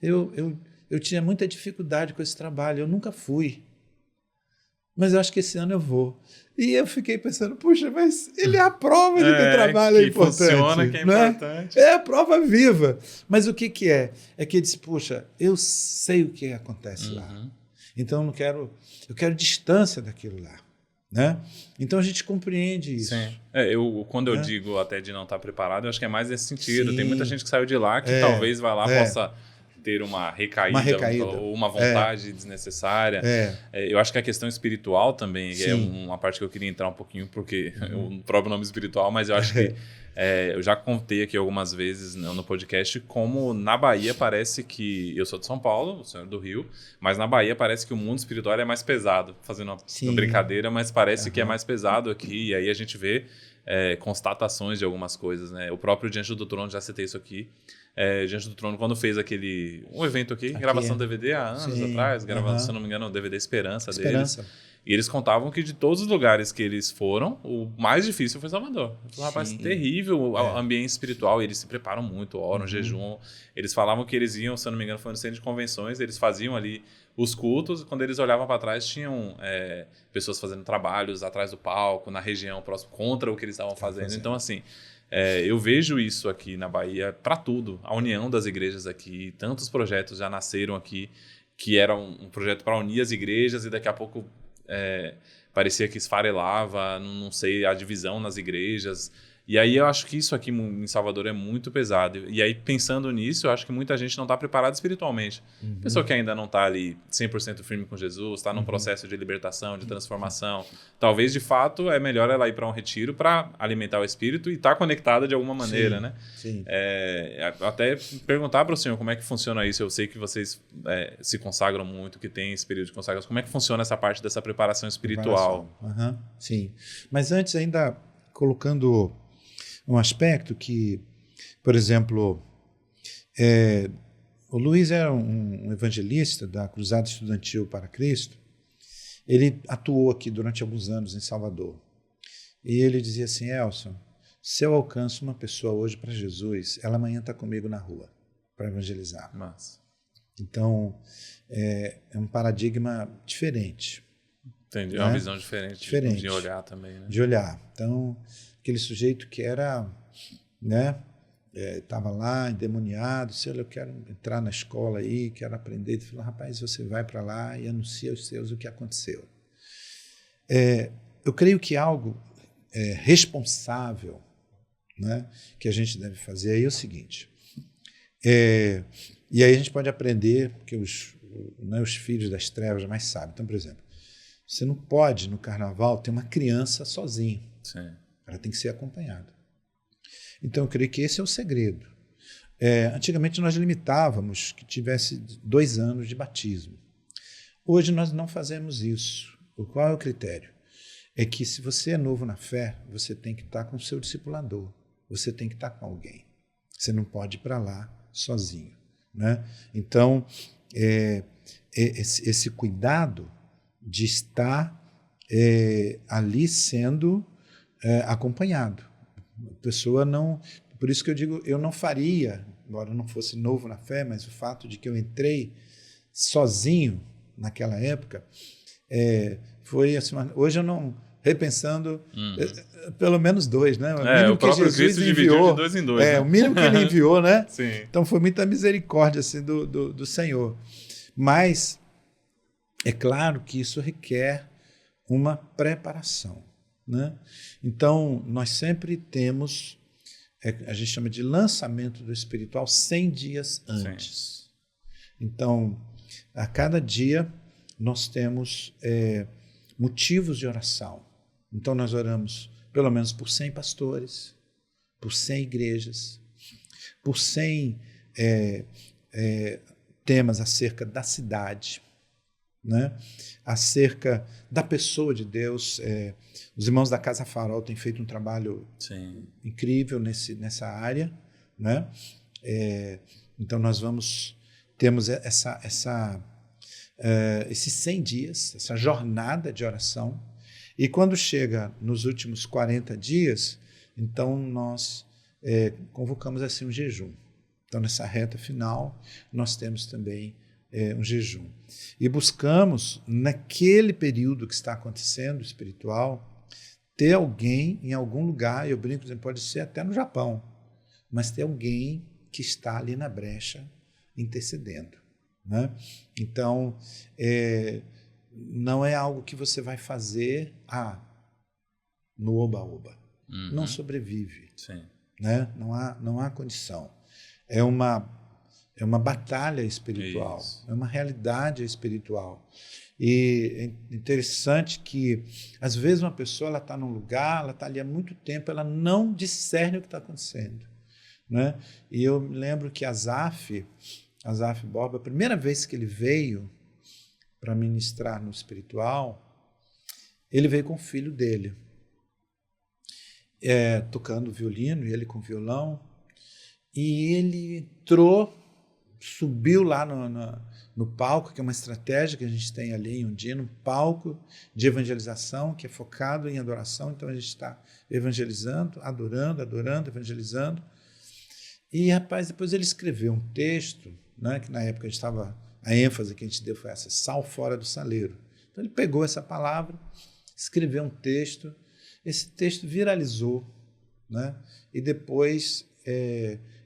eu tinha muita dificuldade com esse trabalho, eu nunca fui. Mas eu acho que esse ano eu vou. E eu fiquei pensando, puxa, mas ele é a prova de que o trabalho é importante. Funciona, que é importante. É a prova viva. Mas o que é? É que ele disse, puxa, eu sei o que acontece lá. Então eu quero distância daquilo lá. Né? Então a gente compreende isso. Sim. Quando eu digo até de não estar preparado, eu acho que é mais nesse sentido. Sim. Tem muita gente que saiu de lá que talvez vá lá possa ter uma recaída. Ou uma vontade desnecessária. Eu acho que a questão espiritual também é uma parte que eu queria entrar um pouquinho, porque o próprio nome espiritual, mas eu acho que eu já contei aqui algumas vezes no podcast como na Bahia parece que... Eu sou de São Paulo, o senhor é do Rio, mas na Bahia parece que o mundo espiritual é mais pesado. Fazendo uma brincadeira, mas parece que é mais pesado aqui. E aí a gente vê constatações de algumas coisas, né? O próprio Diante do Trono, já citei isso aqui. Diante do Trono, quando fez um evento aqui, gravação DVD há anos atrás, gravando, se eu não me engano, o DVD Esperança deles. E eles contavam que de todos os lugares que eles foram, o mais difícil foi Salvador. Foi, rapaz, terrível o ambiente espiritual. Eles se preparam muito, oram, jejum. Eles falavam que eles iam, se eu não me engano, foi no centro de convenções, eles faziam ali os cultos. Quando eles olhavam para trás, tinham pessoas fazendo trabalhos atrás do palco, na região próxima, contra o que eles estavam fazendo. Então, assim, eu vejo isso aqui na Bahia para tudo. A união das igrejas aqui, tantos projetos já nasceram aqui, que era um projeto para unir as igrejas, e daqui a pouco parecia que esfarelava, não sei, a divisão nas igrejas. E aí eu acho que isso aqui em Salvador é muito pesado. E aí, pensando nisso, eu acho que muita gente não está preparada espiritualmente. Pessoa que ainda não está ali 100% firme com Jesus, está num processo de libertação, de transformação. Talvez, de fato, é melhor ela ir para um retiro para alimentar o espírito e estar conectada de alguma maneira, né? Sim. Até perguntar para o senhor como é que funciona isso. Eu sei que vocês se consagram muito, que tem esse período de consagração. Como é que funciona essa parte dessa preparação espiritual? Sim. Mas antes, ainda colocando um aspecto que, por exemplo, o Luiz era um evangelista da Cruzada Estudantil para Cristo. Ele atuou aqui durante alguns anos em Salvador. E ele dizia assim: Elson, se eu alcanço uma pessoa hoje para Jesus, ela amanhã está comigo na rua para evangelizar. Massa. Então, é um paradigma diferente. Entendi, é uma visão diferente de olhar também, né? De olhar. Então, aquele sujeito que era, estava lá endemoniado, se eu quero entrar na escola aí, quero aprender, ele falou: rapaz, você vai para lá e anuncia aos seus o que aconteceu. Eu creio que algo responsável, que a gente deve fazer aí é o seguinte, e aí a gente pode aprender, porque os filhos das trevas mais sabem. Então, por exemplo, você não pode, no carnaval, ter uma criança sozinha. Sim. Ela tem que ser acompanhada. Então, eu creio que esse é o segredo. Antigamente, nós limitávamos que tivesse 2 anos de batismo. Hoje, nós não fazemos isso. Qual é o critério? É que, se você é novo na fé, você tem que estar com o seu discipulador. Você tem que estar com alguém. Você não pode ir para lá sozinho. Então, esse cuidado de estar ali sendo acompanhado. A pessoa não... Por isso que eu digo, eu não faria, embora eu não fosse novo na fé, mas o fato de que eu entrei sozinho naquela época foi assim, hoje eu não... Repensando, pelo menos 2, né? O mínimo o próprio que Jesus Cristo dividiu de 2 em 2. O mínimo que ele enviou, né? Sim. Então foi muita misericórdia assim, do Senhor. Mas é claro que isso requer uma preparação, né? Então, nós sempre temos, a gente chama de lançamento do espiritual 100 dias antes. Sim. Então, a cada dia nós temos motivos de oração. Então, nós oramos pelo menos por 100 pastores, por 100 igrejas, por 100 temas acerca da cidade, acerca da pessoa de Deus. Os irmãos da Casa Farol têm feito um trabalho incrível nessa área. Então, nós temos esses 100 dias, essa jornada de oração. E quando chega nos últimos 40 dias, então nós convocamos assim um jejum. Então, nessa reta final, nós temos também um jejum. E buscamos, naquele período que está acontecendo, espiritual, ter alguém em algum lugar, eu brinco, pode ser até no Japão, mas ter alguém que está ali na brecha intercedendo. Então, não é algo que você vai fazer no oba-oba. Não sobrevive. Sim. Não há condição. É uma É uma batalha espiritual, Isso. é uma realidade espiritual. E é interessante que, às vezes, uma pessoa está num lugar, ela está ali há muito tempo, ela não discerne o que está acontecendo. Né? E eu me lembro que Asaf Borba, a primeira vez que ele veio para ministrar no espiritual, ele veio com o filho dele, tocando violino, e ele com violão, e ele entrou, subiu lá no palco, que é uma estratégia que a gente tem ali em Undina, um palco de evangelização que é focado em adoração, então a gente está evangelizando, adorando, evangelizando. E, rapaz, depois ele escreveu um texto, né, que na época a ênfase que a gente deu foi essa, sal fora do saleiro. Então ele pegou essa palavra, escreveu um texto, esse texto viralizou, né, e depois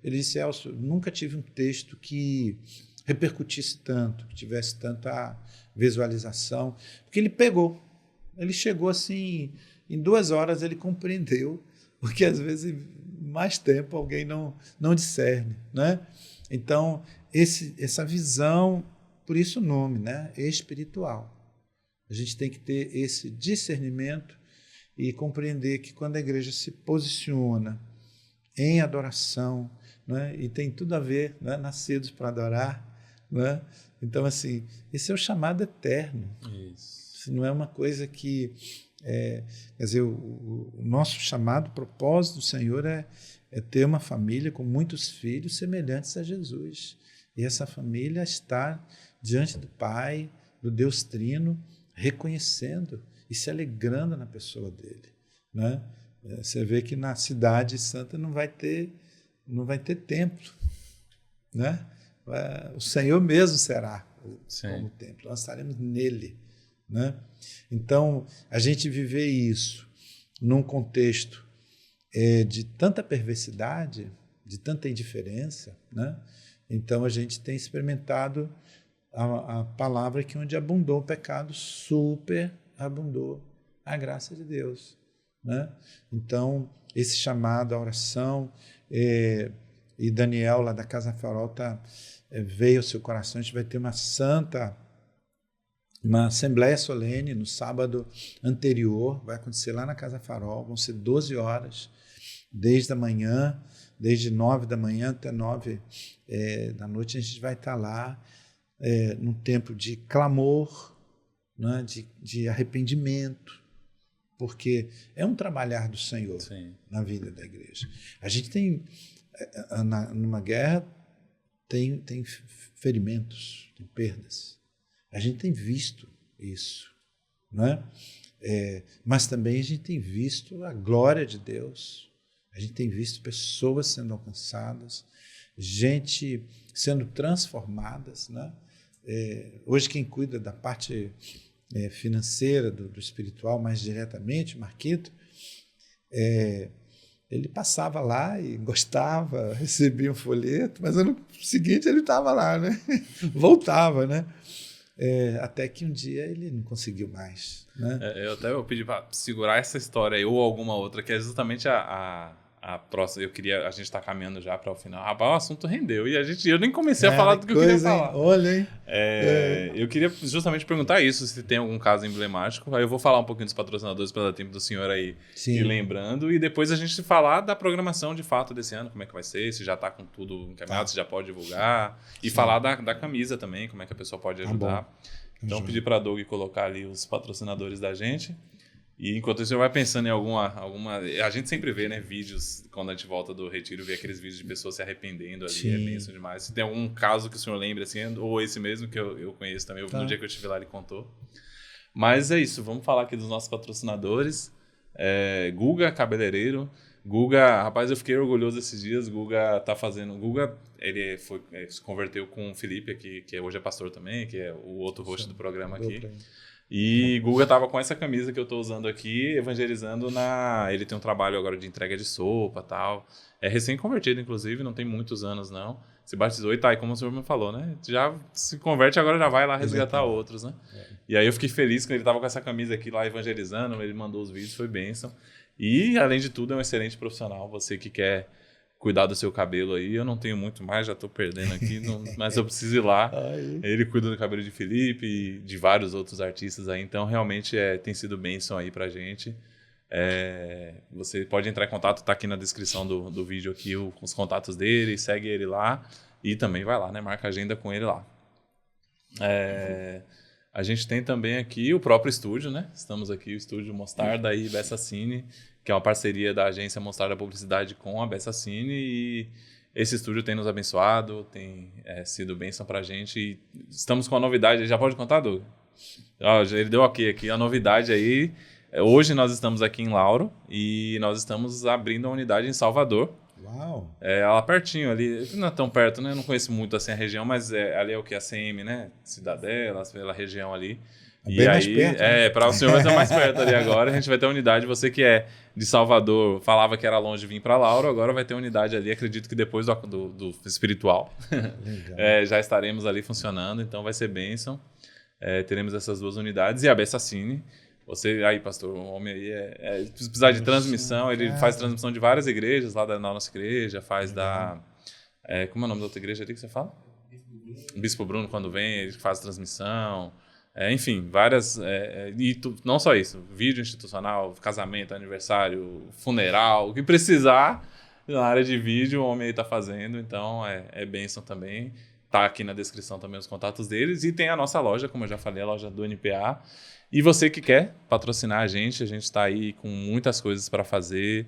ele disse, Elcio, nunca tive um texto que repercutisse tanto, que tivesse tanta visualização, porque ele chegou assim, em 2 horas ele compreendeu, porque às vezes mais tempo alguém não discerne, né? Então, essa visão, por isso o nome, né? Espiritual. A gente tem que ter esse discernimento e compreender que quando a igreja se posiciona em adoração, né? E tem tudo a ver, né? Nascidos para adorar, né? Então, assim, esse é o chamado eterno. Isso não é uma coisa que... quer dizer, o nosso chamado, o propósito do Senhor é ter uma família com muitos filhos semelhantes a Jesus. E essa família está diante do Pai, do Deus Trino, reconhecendo e se alegrando na pessoa dele, né? Você vê que na cidade santa não vai ter templo, né? O Senhor mesmo será como templo, nós estaremos nele, né? Então, a gente viver isso num contexto de tanta perversidade, de tanta indiferença, né? Então, a gente tem experimentado a palavra que onde abundou o pecado, superabundou a graça de Deus, né? Então, esse chamado à oração, e Daniel, lá da Casa Farol, veio ao seu coração, a gente vai ter uma assembleia solene no sábado anterior, vai acontecer lá na Casa Farol, vão ser 12 horas, desde a manhã, desde 9 da manhã até 9 da noite, a gente vai estar lá num tempo de clamor, né, de arrependimento, porque é um trabalhar do Senhor na vida da igreja. A gente tem, numa guerra, tem ferimentos, tem perdas. A gente tem visto isso, né? Mas também a gente tem visto a glória de Deus, a gente tem visto pessoas sendo alcançadas, gente sendo transformadas, né? Hoje quem cuida da parte financeira, do espiritual mais diretamente, Marquito, ele passava lá e gostava, recebia um folheto, mas no seguinte ele estava lá, né? Voltava, né? Até que um dia ele não conseguiu mais, né? Eu pedi para segurar essa história aí, ou alguma outra, que é justamente a próxima. A gente está caminhando já para o final. Rapaz, o assunto rendeu e eu nem comecei a falar do que eu queria falar. Hein? Olha, hein? Eu queria justamente perguntar isso, se tem algum caso emblemático. Aí eu vou falar um pouquinho dos patrocinadores para dar tempo do senhor aí ir lembrando. E depois a gente falar da programação de fato desse ano, como é que vai ser, se já está com tudo encaminhado, se já pode divulgar. E falar da camisa também, como é que a pessoa pode ajudar. Então, pedir para a Doug colocar ali os patrocinadores da gente. E enquanto isso, você vai pensando em alguma... A gente sempre vê, né, vídeos, quando a gente volta do retiro, vê aqueles vídeos de pessoas se arrependendo ali, é bênção demais. Se tem algum caso que o senhor lembra, assim, ou esse mesmo que eu conheço também, no dia que eu estive lá ele contou. Mas é isso, vamos falar aqui dos nossos patrocinadores. Guga Cabeleireiro. Guga, rapaz, eu fiquei orgulhoso esses dias. Guga tá fazendo... Guga, ele se converteu com o Felipe aqui, que hoje é pastor também, que é o outro host do programa aqui. E Guga tava com essa camisa que eu tô usando aqui, evangelizando ele tem um trabalho agora de entrega de sopa e tal. É recém-convertido, inclusive, não tem muitos anos, não. Se batizou e tá aí, como o senhor me falou, né? Já se converte, agora já vai lá resgatar outros, né? E aí eu fiquei feliz quando ele tava com essa camisa aqui lá evangelizando, ele mandou os vídeos, foi bênção. E, além de tudo, é um excelente profissional. Você que quer cuidar do seu cabelo aí. Eu não tenho muito mais, já estou perdendo aqui, mas eu preciso ir lá. Ele cuida do cabelo de Felipe e de vários outros artistas aí, então realmente tem sido bênção aí pra gente. Você pode entrar em contato, tá aqui na descrição do vídeo aqui os contatos dele, segue ele lá e também vai lá, né? Marca agenda com ele lá. A gente tem também aqui o próprio estúdio, né? Estamos aqui, o estúdio Mostarda e Bessacine, que é uma parceria da agência Mostarda Publicidade com a Bessacine, e esse estúdio tem nos abençoado, tem sido bênção pra gente, e estamos com a novidade. Já pode contar, Doug? Ele deu ok aqui, a novidade aí. Hoje nós estamos aqui em Lauro e nós estamos abrindo a unidade em Salvador. Uau! Lá pertinho ali, não é tão perto, né? Eu não conheço muito assim a região, mas ali é o que? A CM, né? Cidadela, pela região ali. E bem mais perto, né? Para o senhor vai ser mais perto ali agora. A gente vai ter unidade. Você que é de Salvador, falava que era longe vir para Lauro, agora vai ter unidade ali. Acredito que depois do espiritual. Já estaremos ali funcionando, então vai ser bênção. Teremos essas 2 unidades. E a Bessacine. Você aí, pastor, o homem aí se precisar de transmissão, ele faz transmissão de várias igrejas, lá da nossa igreja, faz como é o nome da outra igreja ali que você fala? Bispo Bruno, quando vem, ele faz transmissão, enfim, várias, não só isso, vídeo institucional, casamento, aniversário, funeral, o que precisar na área de vídeo, o homem aí tá fazendo, então é bênção também. Tá aqui na descrição também os contatos deles, e tem a nossa loja, como eu já falei, a loja do NPA. E você que quer patrocinar a gente está aí com muitas coisas para fazer.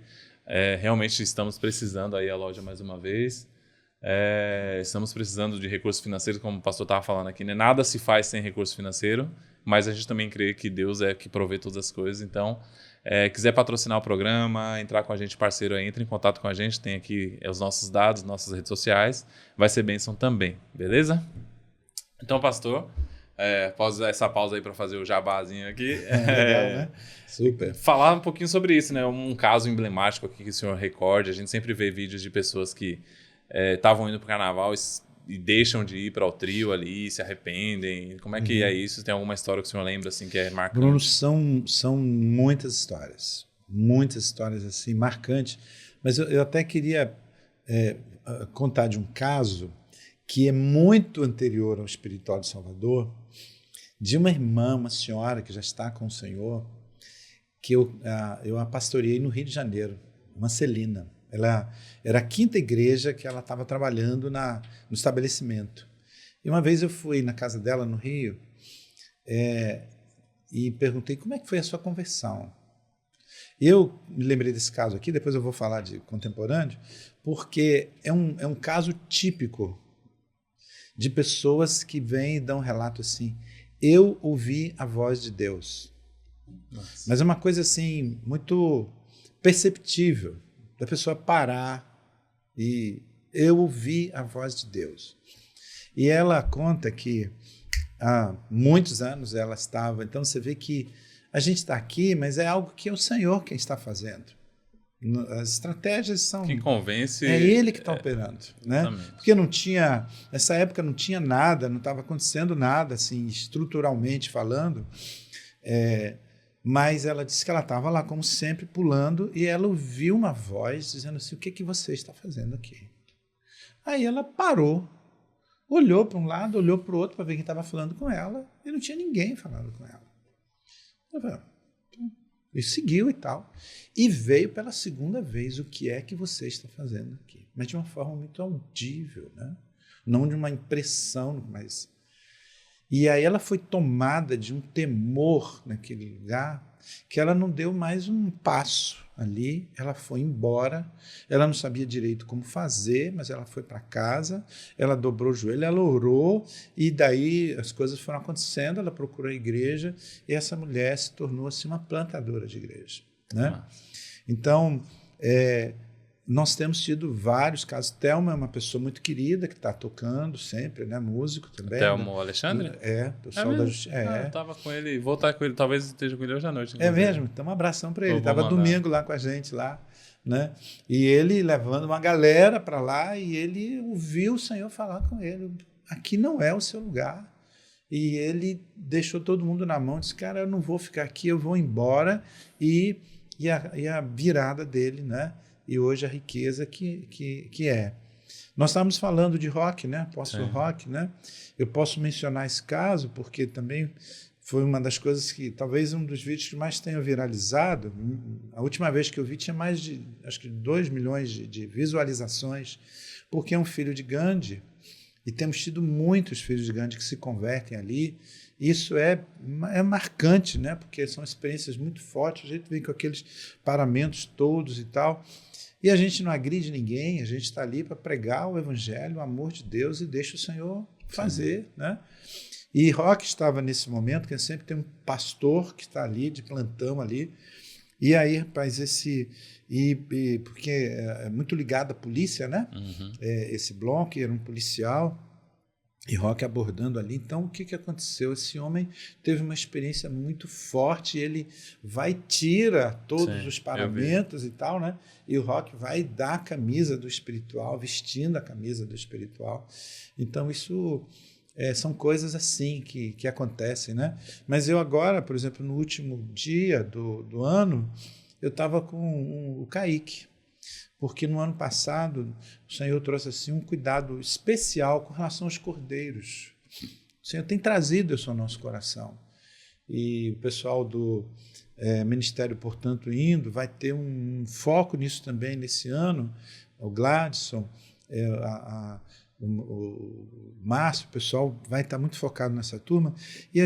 Realmente estamos precisando aí a loja mais uma vez. Estamos precisando de recursos financeiros, como o pastor estava falando aqui, né? Nada se faz sem recurso financeiro, mas a gente também crê que Deus é que provê todas as coisas. Então, quiser patrocinar o programa, entrar com a gente, parceiro aí, entre em contato com a gente, tem aqui os nossos dados, nossas redes sociais, vai ser bênção também, beleza? Então, pastor... posso usar essa pausa aí para fazer o jabazinho aqui. Legal, né? Super. Falar um pouquinho sobre isso, né? Um caso emblemático aqui que o senhor recorde. A gente sempre vê vídeos de pessoas que estavam indo para o carnaval e deixam de ir para o trio ali, se arrependem. Como é que é isso? Tem alguma história que o senhor lembra assim, que é marcante? Bruno, são muitas histórias assim, marcantes. Mas eu até queria contar de um caso que é muito anterior ao Espiritual de Salvador, de uma irmã, uma senhora que já está com o Senhor, que eu a pastoreei no Rio de Janeiro, uma Celina. Ela era a 5ª igreja que ela estava trabalhando no estabelecimento. E uma vez eu fui na casa dela, no Rio, e perguntei como é que foi a sua conversão. Eu me lembrei desse caso aqui, depois eu vou falar de contemporâneo, porque é um caso típico de pessoas que vêm e dão um relato assim: eu ouvi a voz de Deus. Nossa. Mas é uma coisa assim, muito perceptível, da pessoa parar e eu ouvi a voz de Deus. E ela conta que há muitos anos ela estava, então você vê que a gente está aqui, mas é algo que é o Senhor quem está fazendo. As estratégias são... Quem convence... É Ele que está operando. Né? Porque nessa época não tinha nada, não estava acontecendo nada, assim, estruturalmente falando, mas ela disse que ela estava lá, como sempre, pulando, e ela ouviu uma voz dizendo assim: o que você está fazendo aqui? Aí ela parou, olhou para um lado, olhou para o outro para ver quem estava falando com ela, e não tinha ninguém falando com ela. E seguiu e tal. E veio pela 2ª vez: o que é que você está fazendo aqui? Mas de uma forma muito audível, né? Não de uma impressão, mas... E aí ela foi tomada de um temor naquele lugar, que ela não deu mais um passo ali, ela foi embora, ela não sabia direito como fazer, mas ela foi para casa, ela dobrou o joelho, ela orou, e daí as coisas foram acontecendo, ela procurou a igreja, e essa mulher se tornou assim, uma plantadora de igreja. Né? Então, nós temos tido vários casos. Thelma é uma pessoa muito querida, que está tocando sempre, né? Músico também. Thelma Alexandre? Pessoal da Justiça. Eu estava com ele, vou estar com ele, talvez esteja com ele hoje à noite. É mesmo? Então um abração para ele. Estava domingo lá com a gente, lá, né? E ele levando uma galera para lá, e ele ouviu o Senhor falar com ele: aqui não é o seu lugar. E ele deixou todo mundo na mão, disse: cara, eu não vou ficar aqui, eu vou embora. E a virada dele, né? e hoje a riqueza que é. Nós estávamos falando de Roque, né? Apóstolo Roque, né? Eu posso mencionar esse caso porque também foi uma das coisas que, talvez um dos vídeos que mais tenha viralizado. A última vez que eu vi tinha mais de, acho que 2 milhões de visualizações, porque é um filho de Gandhi, e temos tido muitos filhos de Gandhi que se convertem ali. Isso é marcante, né? Porque são experiências muito fortes, a gente vem com aqueles paramentos todos e tal, e a gente não agride ninguém, a gente está ali para pregar o evangelho, o amor de Deus, e deixa o Senhor fazer, né? E Roque estava nesse momento, que sempre tem um pastor que está ali, de plantão ali, e aí, rapaz, porque é muito ligado à polícia, né? Esse bloco era um policial, e Roque abordando ali. Então, o que aconteceu? Esse homem teve uma experiência muito forte, ele tira todos os paramentos e tal, né? E o Roque vai dar a camisa do espiritual, vestindo a camisa do espiritual. Então, isso são coisas assim que acontecem, né? Mas eu agora, por exemplo, no último dia do ano, eu estava com o Kaique, porque no ano passado o Senhor trouxe assim um cuidado especial com relação aos cordeiros. O Senhor tem trazido isso ao nosso coração. E o pessoal do Ministério, portanto, indo, vai ter um foco nisso também nesse ano. O Gladson, o Márcio, o pessoal vai estar muito focado nessa turma. E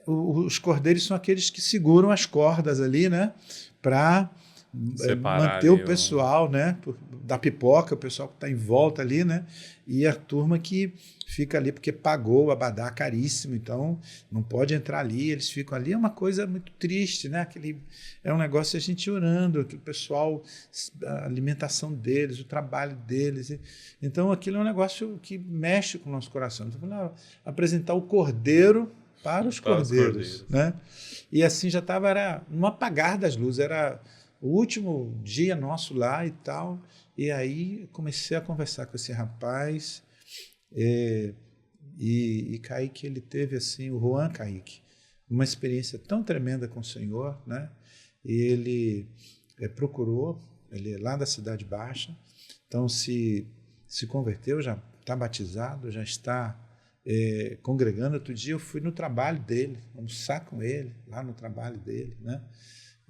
os cordeiros são aqueles que seguram as cordas ali, né? Para manter o pessoal, né, da pipoca, o pessoal que está em volta ali, né, e a turma que fica ali porque pagou o abadá caríssimo, então não pode entrar ali, eles ficam ali. É uma coisa muito triste, né? É um negócio a gente orando, que o pessoal, a alimentação deles, o trabalho deles, então aquilo é um negócio que mexe com o nosso coração. Então, apresentar o cordeiro para os cordeiros, né? E assim já estava, no apagar das luzes, era o último dia nosso lá e tal, e aí comecei a conversar com esse rapaz, e Kaique, ele teve assim, o Juan Kaique, uma experiência tão tremenda com o Senhor, né? E ele procurou, ele é lá da Cidade Baixa, então se converteu, já está batizado, já está congregando. Outro dia eu fui no trabalho dele, almoçar com ele, lá no trabalho dele, né?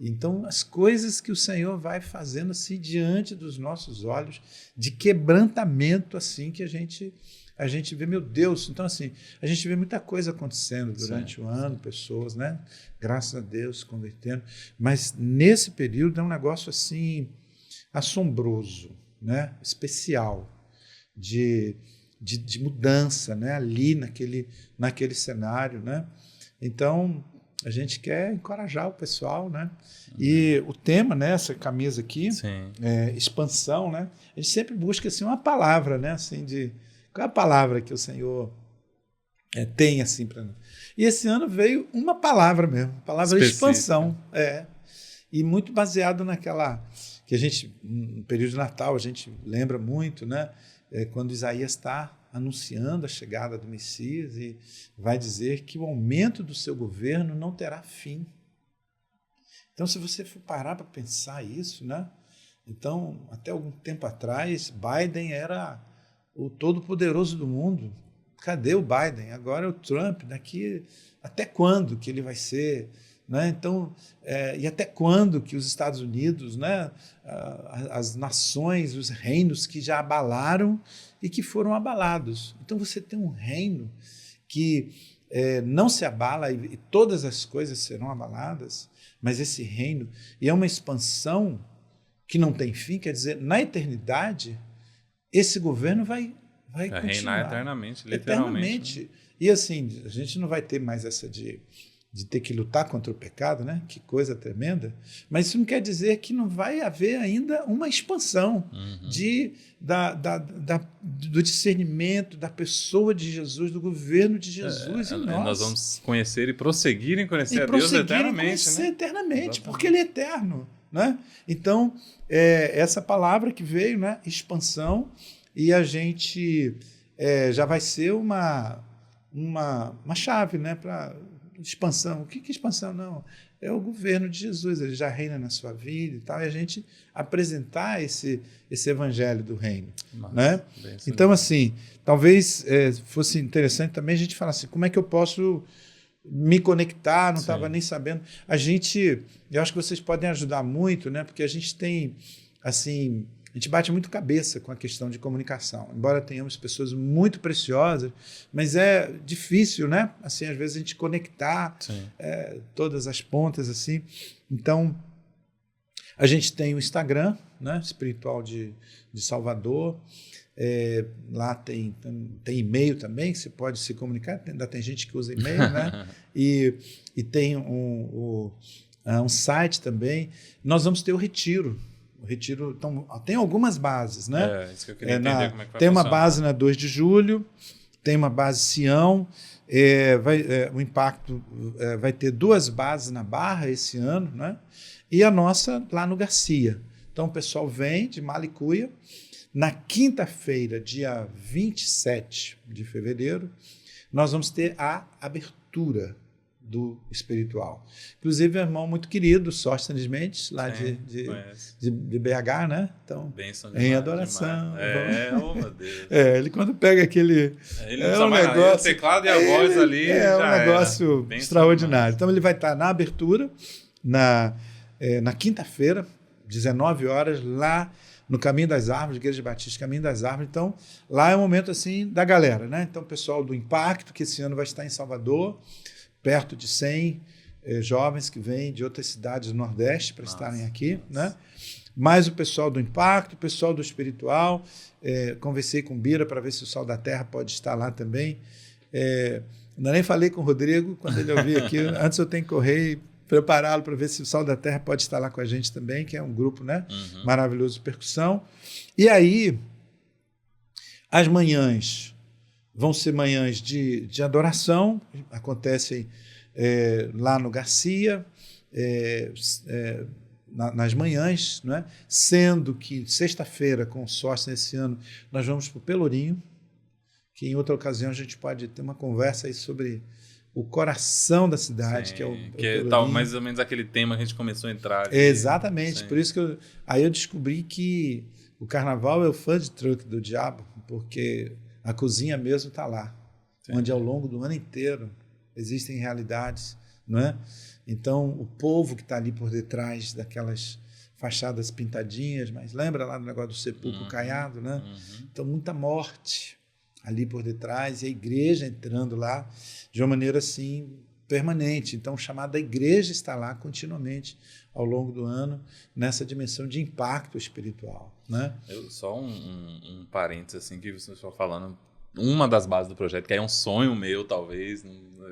Então, as coisas que o Senhor vai fazendo assim diante dos nossos olhos, de quebrantamento assim, que a gente vê, meu Deus. Então, assim, a gente vê muita coisa acontecendo durante o ano, pessoas, né? Graças a Deus, se convertendo. Mas nesse período é um negócio assim assombroso, né? Especial, de mudança, né? Ali naquele cenário, né? Então, a gente quer encorajar o pessoal, né? E o tema, né, essa camisa aqui, expansão, né? A gente sempre busca assim uma palavra, né? Assim, qual é a palavra que o Senhor tem assim para nós? E esse ano veio uma palavra mesmo, a palavra expansão, e muito baseado naquela que a gente, no período de Natal, a gente lembra muito, né? Quando Isaías está anunciando a chegada do Messias e vai dizer que o aumento do seu governo não terá fim. Então, se você for parar para pensar isso, né? Então, até algum tempo atrás, Biden era o todo-poderoso do mundo. Cadê o Biden? Agora é o Trump. Daqui até quando que ele vai ser? Né? Então, e até quando que os Estados Unidos, né? As nações, os reinos que já abalaram e que foram abalados. Então, você tem um reino que não se abala e todas as coisas serão abaladas, mas esse reino, e é uma expansão que não tem fim, quer dizer, na eternidade, esse governo vai continuar. Reinar eternamente, literalmente. Eternamente. E assim, a gente não vai ter mais essa de ter que lutar contra o pecado, né? Que coisa tremenda. Mas isso não quer dizer que não vai haver ainda uma expansão do discernimento da pessoa de Jesus, do governo de Jesus em nós. Nós vamos conhecer e prosseguir em conhecer a Deus eternamente. Conhecer eternamente, porque Ele é eterno, né? Então, essa palavra que veio, né? Expansão, e a gente já vai ser uma chave, né? Para expansão. O que é expansão? Não. é o governo de Jesus, ele já reina na sua vida e tal, e a gente apresentar esse evangelho do reino. Nossa, né? Então, assim, talvez fosse interessante também a gente falar assim, como é que eu posso me conectar, não estava nem sabendo. Eu acho que vocês podem ajudar muito, né? Porque a gente tem, assim, a gente bate muito cabeça com a questão de comunicação. Embora tenhamos pessoas muito preciosas, mas é difícil, né? Assim, às vezes a gente conectar todas as pontas, assim. Então, a gente tem o Instagram, né? Espiritual de Salvador. Lá tem e-mail também, que você pode se comunicar, ainda tem gente que usa e-mail, né? E tem um site também. Nós vamos ter o retiro. O retiro, então, tem algumas bases, né? Isso que eu queria entender como é que vai tem funcionar. uma base na 2 de julho, tem uma base Sião, o Impacto vai ter 2 bases na Barra esse ano, né? E a nossa lá no Garcia. Então o pessoal vem de Malicuia. Na quinta-feira, dia 27 de fevereiro, nós vamos ter a abertura do espiritual. Inclusive, é um irmão muito querido, Sóstenes Mendes, lá de BH, né? Então, em adoração. Oh, meu Deus. Ele quando pega aquele... Ele usa o teclado e a voz ali. É um negócio extraordinário. Então, ele vai estar na abertura, na quinta-feira, 19 horas, lá no Caminho das Árvores, Igreja Batista Caminho das Árvores. Então, lá é o momento assim da galera, né? Então, o pessoal do Impacto, que esse ano vai estar em Salvador, perto de 100 jovens que vêm de outras cidades do Nordeste para estarem aqui, né? Mais o pessoal do Impacto, o pessoal do Espiritual. Conversei com o Bira para ver se o Sal da Terra pode estar lá também. Ainda nem falei com o Rodrigo quando ele ouvir aqui. Antes eu tenho que correr e prepará-lo para ver se o Sal da Terra pode estar lá com a gente também, que é um grupo, né? Maravilhoso de percussão. E aí, as manhãs vão ser manhãs de adoração, acontecem lá no Garcia, nas manhãs, né? Sendo que sexta-feira, com sorte nesse ano, nós vamos para o Pelourinho, que em outra ocasião a gente pode ter uma conversa aí sobre o coração da cidade, que é o tal, mais ou menos aquele tema que a gente começou a entrar ali. Exatamente, por isso que eu descobri que o carnaval é o food truck do diabo, porque a cozinha mesmo está lá, onde ao longo do ano inteiro existem realidades, não é? Então, o povo que está ali por detrás daquelas fachadas pintadinhas, mas lembra lá do negócio do sepulcro caiado, né? Então, muita morte ali por detrás, e a igreja entrando lá de uma maneira assim permanente. Então, chamada igreja está lá continuamente ao longo do ano nessa dimensão de impacto espiritual, né? Só um parênteses assim que você está falando, uma das bases do projeto, que é um sonho meu, talvez.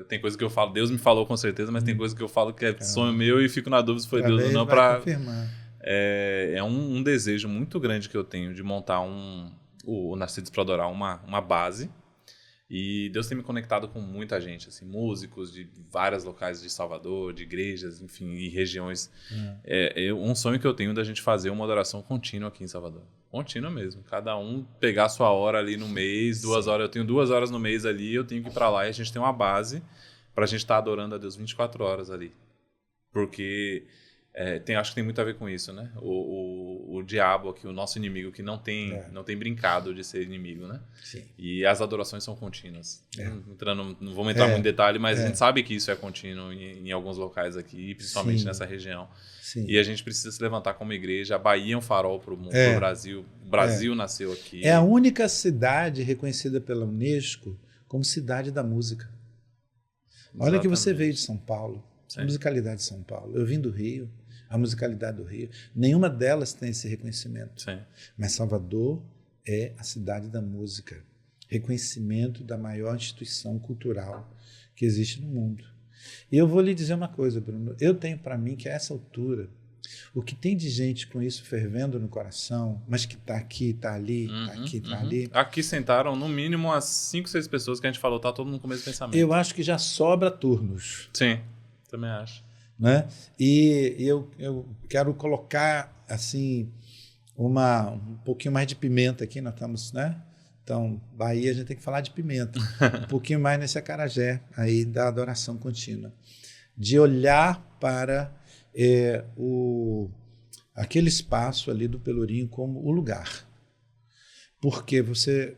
Tem coisa que eu falo, Deus me falou com certeza, mas tem coisa que eu falo que é sonho meu e fico na dúvida se foi Deus ou não, para confirmar. É um desejo muito grande que eu tenho de montar o Nascidos para Adorar, uma base. E Deus tem me conectado com muita gente, assim, músicos de vários locais de Salvador, de igrejas, enfim, e regiões. Um sonho que eu tenho da gente fazer uma adoração contínua aqui em Salvador. Contínua mesmo. Cada um pegar a sua hora ali no mês, 2 horas. Eu tenho 2 horas no mês ali, eu tenho que ir para lá e a gente tem uma base para a gente estar adorando a Deus 24 horas ali. Porque acho que tem muito a ver com isso, né? O diabo aqui, o nosso inimigo, que não tem brincado de ser inimigo, né? Sim. E as adorações são contínuas. Não vamos entrar muito em detalhe, mas a gente sabe que isso é contínuo em alguns locais aqui, principalmente nessa região. Sim. E a gente precisa se levantar como igreja. A Bahia é um farol para o mundo, pro Brasil. O Brasil nasceu aqui. É a única cidade reconhecida pela Unesco como cidade da música. Olha. Exatamente. Que você veio de São Paulo, a musicalidade de São Paulo. Eu vim do Rio, a musicalidade do Rio. Nenhuma delas tem esse reconhecimento. Sim. Mas Salvador é a cidade da música. Reconhecimento da maior instituição cultural que existe no mundo. E eu vou lhe dizer uma coisa, Bruno. Eu tenho para mim que a essa altura, o que tem de gente com isso fervendo no coração, mas que está aqui, está ali, está aqui, está ali. Aqui sentaram no mínimo as 5, 6 pessoas que a gente falou, tá todo mundo com o mesmo pensamento. Eu acho que já sobra turnos. Sim, também acho. Né? E eu quero colocar assim um pouquinho mais de pimenta aqui. Nós estamos, né? Então, Bahia, a gente tem que falar de pimenta. Um pouquinho mais nesse acarajé aí da adoração contínua. de olhar para aquele espaço ali do Pelourinho como o lugar. Porque você,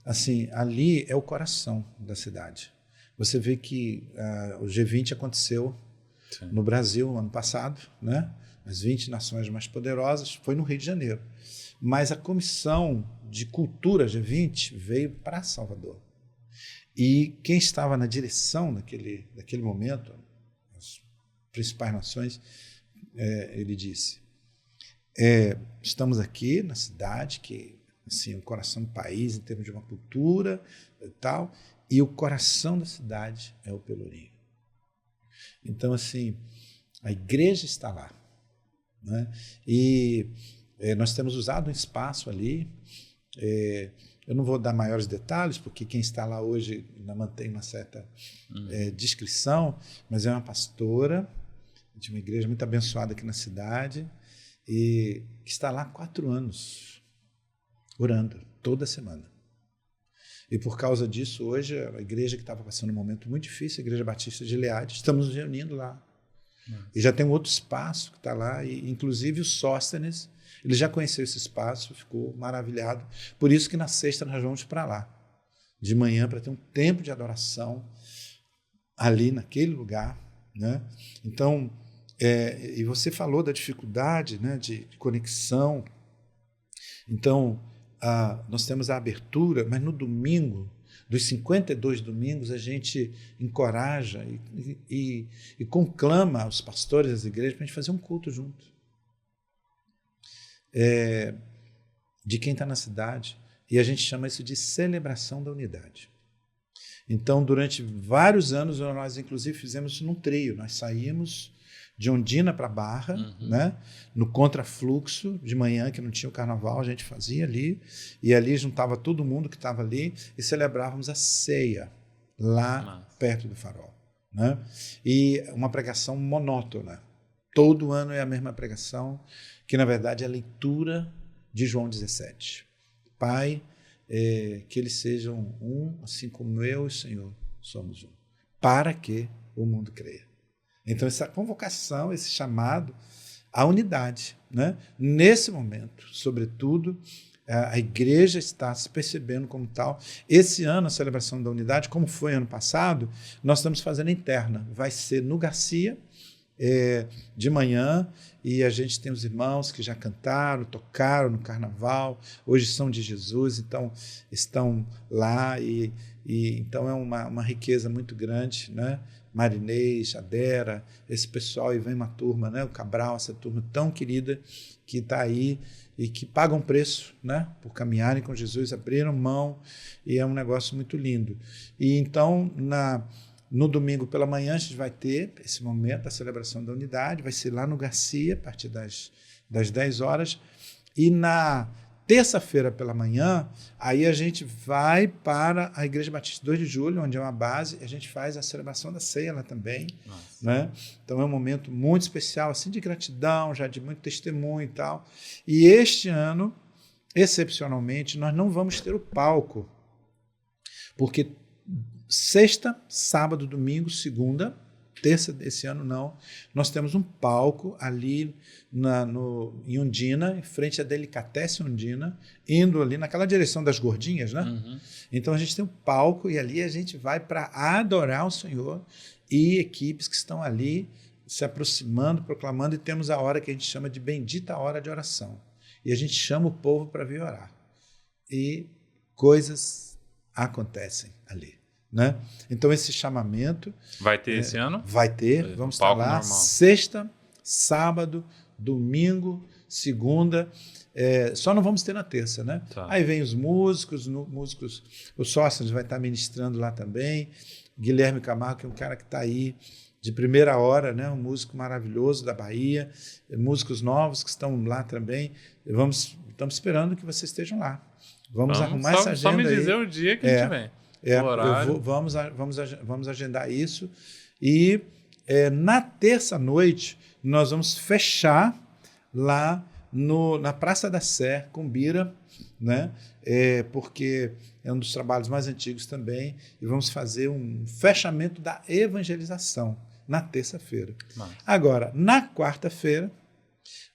assim, ali é o coração da cidade. Você vê que o G20 aconteceu no Brasil ano passado, né? As 20 nações mais poderosas, foi no Rio de Janeiro. Mas a Comissão de Cultura G20 veio para Salvador. E quem estava na direção daquele momento, as principais nações, ele disse, estamos aqui na cidade, que assim, o coração do país em termos de uma cultura e tal, e o coração da cidade é o Pelourinho. Então, assim, a igreja está lá, né? E nós temos usado um espaço ali. Eu não vou dar maiores detalhes, porque quem está lá hoje ainda mantém uma certa discrição, mas é uma pastora de uma igreja muito abençoada aqui na cidade, e que está lá há 4 anos, orando, toda semana. E por causa disso, hoje, a igreja que estava passando um momento muito difícil, a Igreja Batista de Leade, estamos nos reunindo lá. E já tem um outro espaço que está lá, e inclusive o Sóstenes, ele já conheceu esse espaço, ficou maravilhado. Por isso que na sexta nós vamos para lá, de manhã, para ter um tempo de adoração ali naquele lugar, né? Então, e você falou da dificuldade, né, de conexão. Então, nós temos a abertura, mas no domingo, dos 52 domingos, a gente encoraja e conclama os pastores das igrejas para a gente fazer um culto junto. De quem está na cidade. E a gente chama isso de celebração da unidade. Então, durante vários anos, nós inclusive fizemos isso num trio. Nós saímos de Ondina para Barra, né? No contrafluxo, de manhã, que não tinha o carnaval, a gente fazia ali, e ali juntava todo mundo que estava ali e celebrávamos a ceia, lá perto do Farol, né? E uma pregação monótona. Todo ano é a mesma pregação, que na verdade é a leitura de João 17. Pai, que eles sejam um, assim como eu e o Senhor somos um, para que o mundo creia. Então, essa convocação, esse chamado à unidade, né? Nesse momento, sobretudo, a igreja está se percebendo como tal. Esse ano, a celebração da unidade, como foi ano passado, nós estamos fazendo interna. Vai ser no Garcia, de manhã, e a gente tem os irmãos que já cantaram, tocaram no carnaval, hoje são de Jesus, então estão lá, e então é uma riqueza muito grande, né? Marinês, Adera, esse pessoal, e vem uma turma, né? O Cabral, essa turma tão querida que está aí e que pagam preço, né? Por caminharem com Jesus, abriram mão, e é um negócio muito lindo. E então, no domingo pela manhã, a gente vai ter esse momento da celebração da unidade, vai ser lá no Garcia, a partir das 10 horas, e na terça-feira pela manhã, aí a gente vai para a Igreja Batista 2 de Julho, onde é uma base, e a gente faz a celebração da ceia lá também, né? Então é um momento muito especial, assim, de gratidão, já de muito testemunho e tal. E este ano, excepcionalmente, nós não vamos ter o palco, porque sexta, sábado, domingo, segunda, terça desse ano não, nós temos um palco ali em Ondina, em frente à Delicatessen Ondina, indo ali naquela direção das gordinhas, né? Então a gente tem um palco e ali a gente vai para adorar o Senhor, e equipes que estão ali se aproximando, proclamando, e temos a hora que a gente chama de bendita hora de oração. E a gente chama o povo para vir orar. E coisas acontecem ali, né? Então esse chamamento vai ter esse ano? Vai ter, vamos estar lá normal. Sexta, sábado, domingo, segunda, só não vamos ter na terça, né? Tá. Aí vem os músicos, o Sóstenes vai estar ministrando lá também, Guilherme Camargo, que é um cara que está aí de primeira hora, né? Um músico maravilhoso da Bahia, músicos novos que estão lá também. Estamos esperando que vocês estejam lá. Vamos arrumar essa agenda. Só me dizer o dia que a gente vem. Vamos agendar isso. E na terça-noite nós vamos fechar lá na Praça da Sé com Bira, né? Porque é um dos trabalhos mais antigos também, e vamos fazer um fechamento da evangelização. na terça-feira. Massa. Agora, na quarta-feira,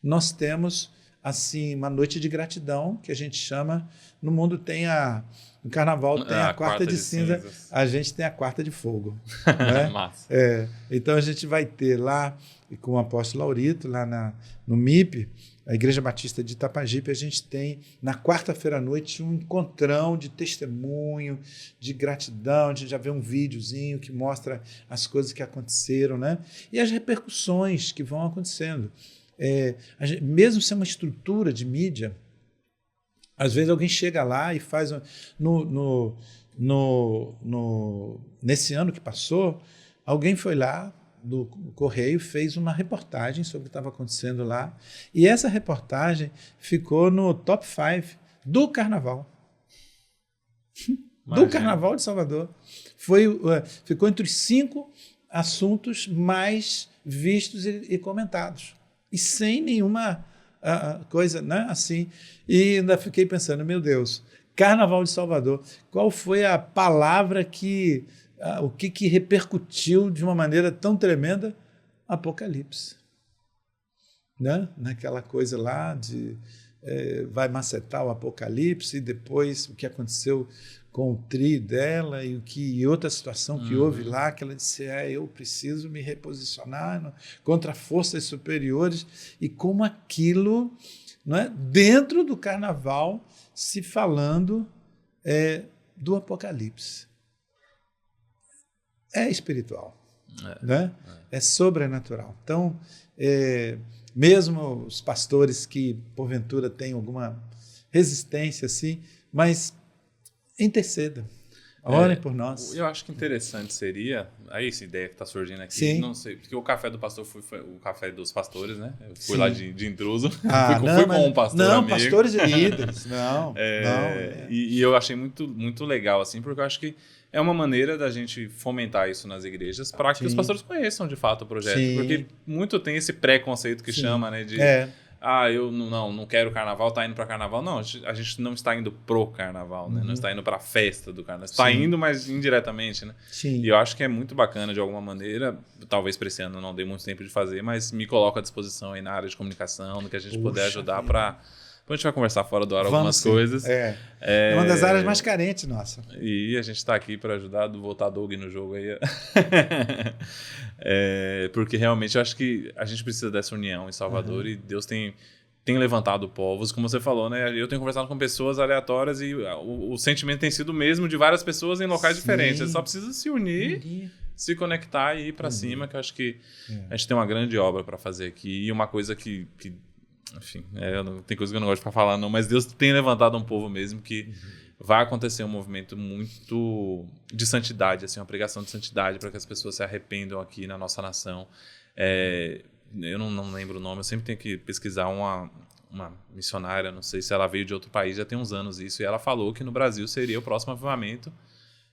nós temos assim uma noite de gratidão, que a gente chama, no mundo no carnaval tem a quarta de cinza, a gente tem a quarta de fogo. Né? Massa. Então a gente vai ter lá, com o apóstolo Laurito, lá no MIP, a Igreja Batista de Itapajipe, a gente tem na quarta-feira à noite um encontrão de testemunho, de gratidão. A gente já vê um videozinho que mostra as coisas que aconteceram, né? E as repercussões que vão acontecendo. Mesmo sendo uma estrutura de mídia, às vezes alguém chega lá e faz... Nesse ano que passou, alguém foi lá do Correio, fez uma reportagem sobre o que estava acontecendo lá, e essa reportagem ficou no top 5 do Carnaval. Do Carnaval de Salvador. Ficou entre os 5 assuntos mais vistos e comentados. E sem nenhuma coisa, né? Assim. E ainda fiquei pensando, meu Deus, Carnaval de Salvador, qual foi a palavra o que repercutiu de uma maneira tão tremenda? Apocalipse. Né? Naquela coisa lá de vai macetar o Apocalipse, e depois o que aconteceu com o tri dela e outra situação que houve lá, que ela disse, eu preciso me reposicionar contra forças superiores, e como aquilo, não é, dentro do carnaval, se falando do Apocalipse. É espiritual, né? É sobrenatural. Então, mesmo os pastores que, porventura, têm alguma resistência, assim, mas interceda. Orem por nós. Eu acho que interessante seria, essa ideia que está surgindo aqui, Sim. Não sei, porque o café do pastor foi o café dos pastores, né? Eu fui Sim. lá de intruso, fui não, com um pastor não, amigo. pastores e líderes, não. E eu achei muito, muito legal, assim, porque eu acho que é uma maneira da gente fomentar isso nas igrejas para que os pastores conheçam de fato o projeto. Sim. Porque muito tem esse preconceito que chama, né? De, eu não quero carnaval, tá indo para carnaval. Não, a gente não está indo pro carnaval, né? Não está indo para a festa do carnaval. Está indo, mas indiretamente, né? Sim. E eu acho que é muito bacana de alguma maneira, talvez para esse ano não dê muito tempo de fazer, mas me coloco à disposição aí na área de comunicação, no que a gente puder ajudar para... Depois a gente vai conversar fora do ar algumas coisas. É uma das áreas mais carentes, nossa. E a gente está aqui para ajudar, voltar Doug no jogo aí. Porque realmente eu acho que a gente precisa dessa união em Salvador, e Deus tem levantado povos, como você falou, né? Eu tenho conversado com pessoas aleatórias e o sentimento tem sido o mesmo de várias pessoas em locais diferentes. Você só precisa se unir, se conectar e ir para cima, que eu acho que a gente tem uma grande obra para fazer aqui. E uma coisa que enfim, tem coisa que eu não gosto de ficar falando, não, mas Deus tem levantado um povo mesmo que vai acontecer um movimento muito de santidade, assim, uma pregação de santidade para que as pessoas se arrependam aqui na nossa nação. Eu não lembro o nome, eu sempre tenho que pesquisar uma missionária, não sei se ela veio de outro país, já tem uns anos isso, e ela falou que no Brasil seria o próximo avivamento,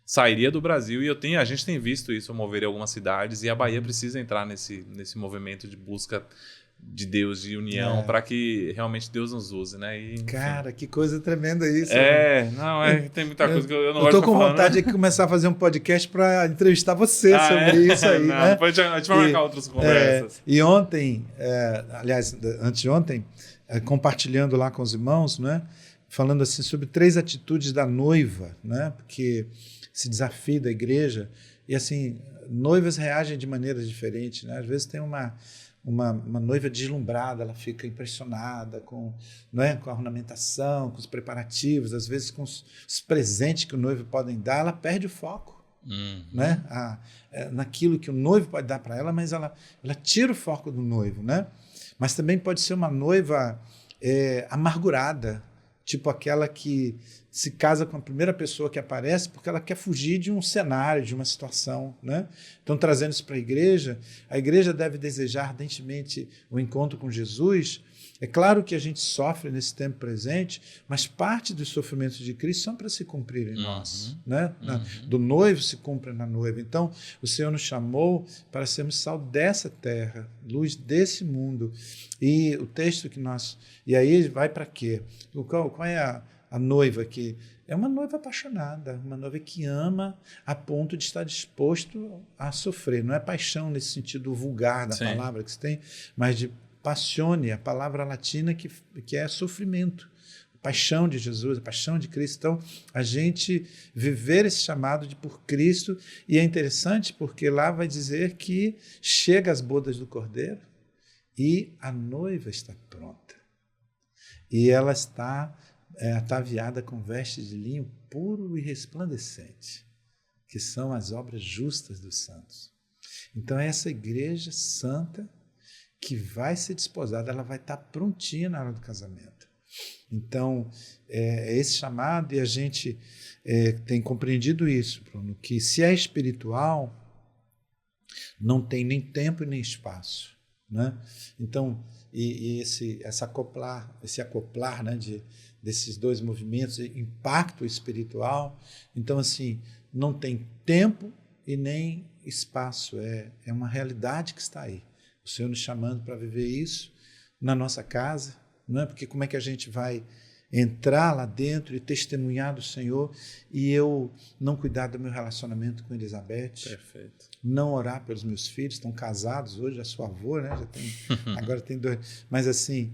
sairia do Brasil, e a gente tem visto isso mover em algumas cidades, e a Bahia precisa entrar nesse movimento de busca de Deus, de união, para que realmente Deus nos use, né? E, cara, que coisa tremenda isso. Tem muita coisa que eu não gosto de falar. Eu tô com vontade de começar a fazer um podcast para entrevistar você sobre isso aí, né? Depois a gente vai marcar outras conversas. E ontem, aliás, anteontem, compartilhando lá com os irmãos, né? Falando assim sobre 3 atitudes da noiva, né? Porque esse desafio da igreja, e assim, noivas reagem de maneiras diferentes, né? Às vezes tem uma noiva deslumbrada, ela fica impressionada com a ornamentação, com os preparativos, às vezes com os presentes que o noivo pode dar, ela perde o foco, né? Naquilo que o noivo pode dar para ela, mas ela tira o foco do noivo, né? Mas também pode ser uma noiva amargurada, tipo aquela que se casa com a primeira pessoa que aparece porque ela quer fugir de um cenário, de uma situação, né? Então, trazendo isso para a igreja deve desejar ardentemente o encontro com Jesus. É claro que a gente sofre nesse tempo presente, mas parte dos sofrimentos de Cristo são para se cumprir em nós, né? Do noivo se cumpre na noiva. Então, o Senhor nos chamou para sermos sal dessa terra, luz desse mundo. E o texto que nós... E aí vai para quê? Qual é a noiva que é uma noiva apaixonada, uma noiva que ama a ponto de estar disposto a sofrer. Não é paixão nesse sentido vulgar da palavra que se tem, mas de passione, a palavra latina que é sofrimento. A paixão de Jesus, a paixão de Cristo. Então, a gente viver esse chamado de por Cristo, e é interessante porque lá vai dizer que chega às bodas do Cordeiro e a noiva está pronta. E ela está ataviada com vestes de linho puro e resplandecente, que são as obras justas dos santos. Então, essa igreja santa que vai ser desposada, ela vai estar prontinha na hora do casamento. Então, é esse chamado, e a gente tem compreendido isso, Bruno, que se é espiritual, não tem nem tempo e nem espaço, né? Então, esse acoplar, né, desses dois movimentos, impacto espiritual, então, assim, não tem tempo e nem espaço, é uma realidade que está aí. O Senhor nos chamando para viver isso na nossa casa, não é? Porque como é que a gente vai entrar lá dentro e testemunhar do Senhor e eu não cuidar do meu relacionamento com Elizabeth? Perfeito. Não orar pelos meus filhos, estão casados hoje, a sua avó, né? Agora tem 2. Mas assim,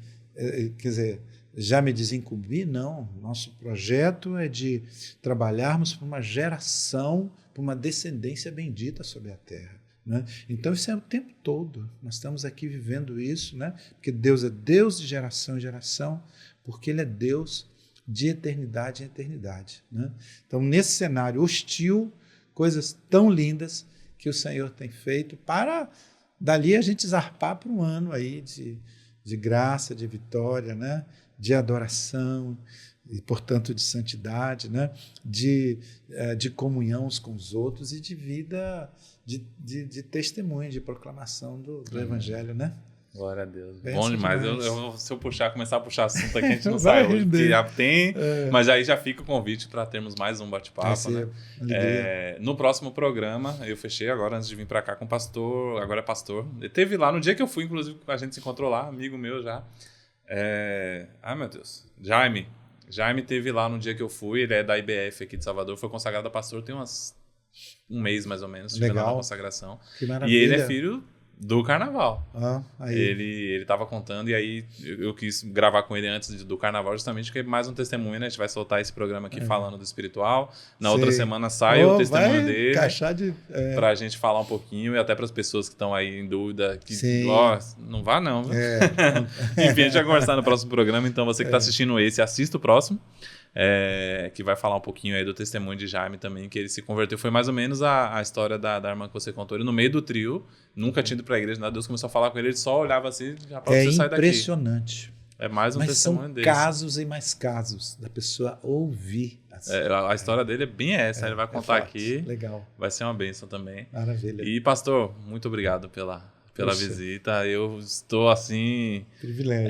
quer dizer, já me desincumbi? Não. Nosso projeto é de trabalharmos por uma geração, por uma descendência bendita sobre a terra. Né? Então, isso é o tempo todo. Nós estamos aqui vivendo isso, né? Porque Deus é Deus de geração em geração, porque Ele é Deus de eternidade em eternidade. Né? Então, nesse cenário hostil, coisas tão lindas que o Senhor tem feito para, dali, a gente zarpar para um ano aí de graça, de vitória, né? De adoração, e, portanto, de santidade, né? De comunhão uns com os outros e de vida, de testemunho, de proclamação do Evangelho, né? Glória a Deus. Bem, bom demais. Se eu começar a puxar assunto aqui, a gente não sai hoje, porque já tem, mas aí já fica o convite para termos mais um bate-papo. Né? No próximo programa, eu fechei agora, antes de vir para cá, com o pastor, agora é pastor. Ele teve lá, no dia que eu fui, inclusive, a gente se encontrou lá, amigo meu já. Ai, meu Deus. Jaime teve lá no dia que eu fui, ele é da IBF aqui de Salvador, foi consagrado a pastor tem um mês mais ou menos, tive lá na consagração. Que maravilha. E ele é filho do carnaval. Aí. Ele estava contando, e aí eu quis gravar com ele antes do carnaval, justamente porque é mais um testemunho, né? A gente vai soltar esse programa aqui falando do espiritual. Na outra semana sai o testemunho dele. Pra gente falar um pouquinho, e até para as pessoas que estão aí em dúvida, que não vá não. Enfim, a gente vai conversar no próximo programa, então você que está assistindo esse, assista o próximo. Que vai falar um pouquinho aí do testemunho de Jaime também, que ele se converteu. Foi mais ou menos a história da irmã que você contou. Ele no meio do trio, nunca tinha ido para a igreja, nada. Deus começou a falar com ele, ele só olhava assim, já para você sair daqui. É impressionante. É mais um testemunho dele. Mas são casos e mais casos da pessoa ouvir. Assim. A história dele é bem essa, ele vai contar aqui. Legal. Vai ser uma bênção também. Maravilha. E pastor, muito obrigado pela visita. Eu estou assim... Privilégio.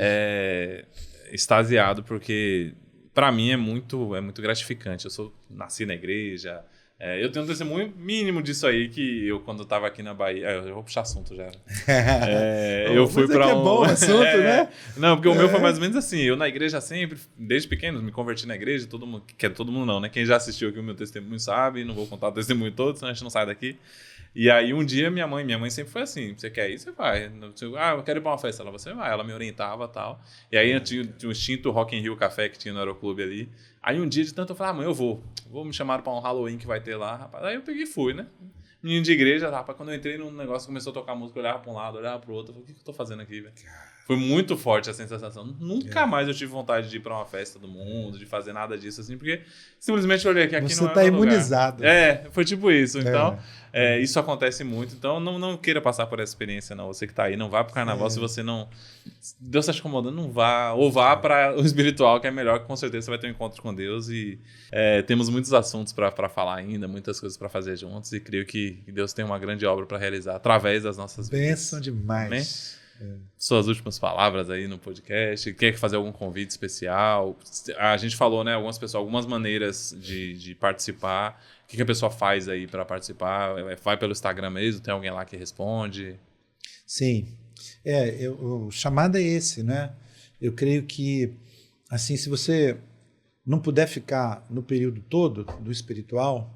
Extasiado, porque... Para mim é muito gratificante. Eu nasci na igreja. Eu tenho um testemunho mínimo disso aí, que eu, quando eu estava aqui na Bahia... Eu vou puxar assunto já. Eu fui para é bom o assunto, né? Não, porque o meu foi mais ou menos assim. Eu na igreja sempre, desde pequeno, me converti na igreja. Todo mundo não, né? Quem já assistiu aqui o meu testemunho sabe. Não vou contar o testemunho todo, senão a gente não sai daqui. E aí um dia minha mãe sempre foi assim, você quer ir, você vai. Eu quero ir pra uma festa, você vai. Ela me orientava e tal. E aí eu tinha o extinto Rock in Rio Café que tinha no Aeroclube ali. Aí um dia de tanto eu falei, mãe, eu vou me chamar pra um Halloween que vai ter lá, rapaz. Aí eu peguei e fui, né? Menino de igreja, rapaz, quando eu entrei no negócio, começou a tocar música, eu olhava pra um lado, olhava pro outro, eu falei, o que eu tô fazendo aqui, velho? Foi muito forte essa sensação. Nunca mais eu tive vontade de ir pra uma festa do mundo, de fazer nada disso, assim, porque simplesmente eu olhei que aqui você não é tá meu lugar. Imunizado. Foi tipo isso. Então, isso acontece muito. Então, não queira passar por essa experiência, não. Você que tá aí, não vá pro carnaval se você não... Deus tá te incomodando, não vá. Ou vá para o espiritual, que é melhor, que com certeza você vai ter um encontro com Deus. E temos muitos assuntos para falar ainda, muitas coisas para fazer juntos. E creio que Deus tem uma grande obra para realizar através das nossas vidas. Bênção demais. Amém? Suas últimas palavras aí no podcast, quer fazer algum convite especial? A gente falou, né, algumas maneiras de participar. O que a pessoa faz aí para participar? Vai pelo Instagram mesmo? Tem alguém lá que responde? Sim. O chamado é esse, né? Eu creio que, assim, se você não puder ficar no período todo do espiritual,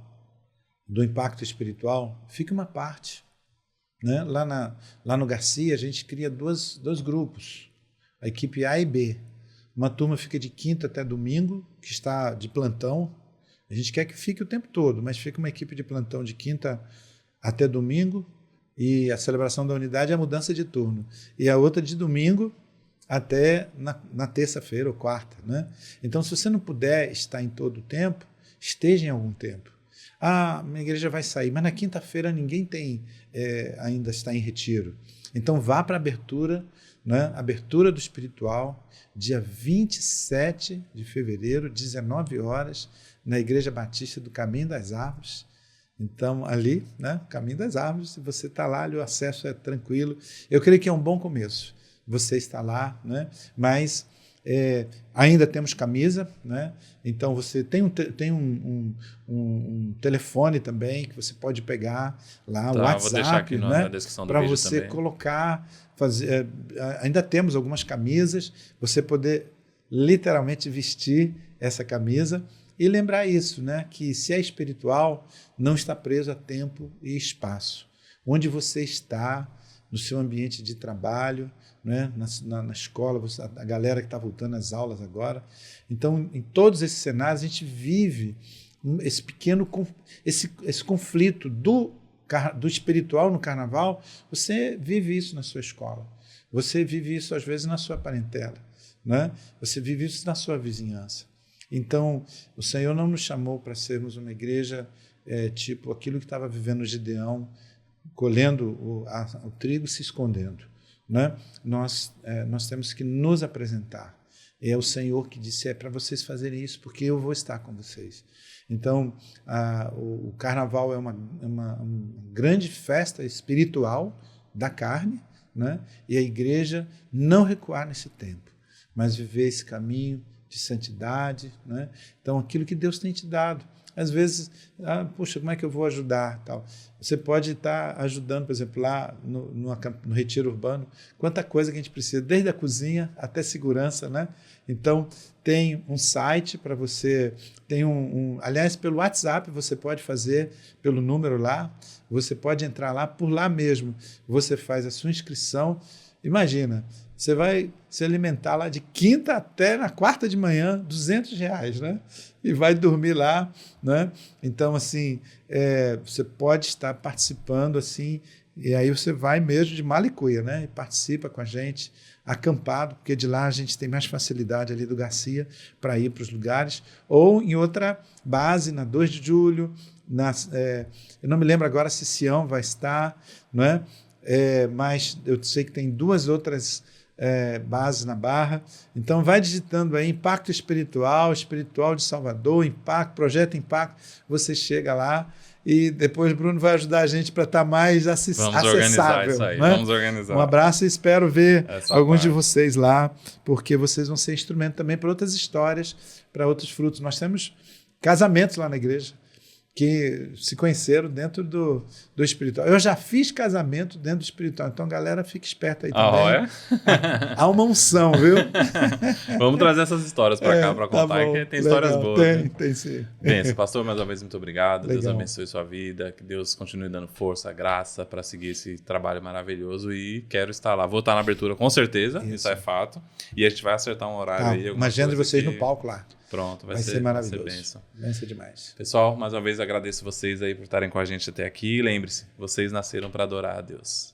do impacto espiritual, fique uma parte. Né? Lá no Garcia, a gente cria dois grupos, a equipe A e B. Uma turma fica de quinta até domingo, que está de plantão. A gente quer que fique o tempo todo, mas fica uma equipe de plantão de quinta até domingo, e a celebração da unidade é a mudança de turno. E a outra de domingo até na terça-feira ou quarta. Né? Então, se você não puder estar em todo o tempo, esteja em algum tempo. Minha igreja vai sair, mas na quinta-feira ninguém ainda está em retiro. Então, vá para a abertura, né? Abertura do espiritual, dia 27 de fevereiro, 19 horas, na Igreja Batista do Caminho das Árvores. Então, ali, né? Caminho das Árvores, se você está lá, o acesso é tranquilo. Eu creio que é um bom começo. Você está lá, né? Mas ainda temos camisa, né? Então você tem um telefone também que você pode pegar lá, o WhatsApp, vou deixar aqui na descrição do vídeo para você também. Colocar, fazer. Ainda temos algumas camisas, você poder literalmente vestir essa camisa e lembrar isso, né? Que se é espiritual, não está preso a tempo e espaço. Onde você está, no seu ambiente de trabalho, né? na escola, a galera que está voltando às aulas agora. Então, em todos esses cenários, a gente vive esse conflito do espiritual no carnaval. Você vive isso na sua escola. Você vive isso, às vezes, na sua parentela. Né? Você vive isso na sua vizinhança. Então, o Senhor não nos chamou para sermos uma igreja tipo aquilo que estava vivendo o Gideão, colhendo o trigo, se escondendo. Né? Nós temos que nos apresentar. É o Senhor que disse, é para vocês fazerem isso, porque eu vou estar com vocês. Então, o carnaval é uma grande festa espiritual da carne, né? E a igreja não recuar nesse tempo, mas viver esse caminho de santidade. Né? Então, aquilo que Deus tem te dado. Às vezes, puxa, como é que eu vou ajudar? Tal. Você pode estar ajudando, por exemplo, lá no Retiro Urbano, quanta coisa que a gente precisa, desde a cozinha até segurança. Né? Então, tem um site para você, aliás, pelo WhatsApp você pode fazer, pelo número lá, você pode entrar lá, por lá mesmo, você faz a sua inscrição. Imagina, você vai se alimentar lá de quinta até na quarta de manhã, R$200, né? E vai dormir lá, né? Então, assim, você pode estar participando, assim, e aí você vai mesmo de mala e cuia, né? E participa com a gente, acampado, porque de lá a gente tem mais facilidade ali do Garcia para ir para os lugares, ou em outra base, na 2 de julho, eu não me lembro agora se Sião vai estar, não é? Mas eu sei que tem 2 outras bases na Barra. Então vai digitando aí Impacto Espiritual de Salvador, Projeto Impacto, você chega lá e depois o Bruno vai ajudar a gente para estar mais acessável. Vamos organizar isso aí, né? Vamos organizar. Um abraço e espero ver alguns parte de vocês lá, porque vocês vão ser instrumento também para outras histórias, para outros frutos. Nós temos casamentos lá na igreja que se conheceram dentro do espiritual. Eu já fiz casamento dentro do espiritual, então, galera, fica esperta aí também. Há uma unção, viu? Vamos trazer essas histórias para cá para contar, que tem histórias boas. Tem sim. Bem, pastor, mais uma vez, muito obrigado. Legal. Deus abençoe sua vida, que Deus continue dando força, graça para seguir esse trabalho maravilhoso, e quero estar lá. Vou estar na abertura, com certeza, isso é fato. E a gente vai acertar um horário aí. Uma agenda de vocês no palco lá. Pronto, vai ser maravilhoso. Vai ser bênção. Vai ser demais. Pessoal, mais uma vez agradeço vocês aí por estarem com a gente até aqui. Lembre-se, vocês nasceram para adorar a Deus.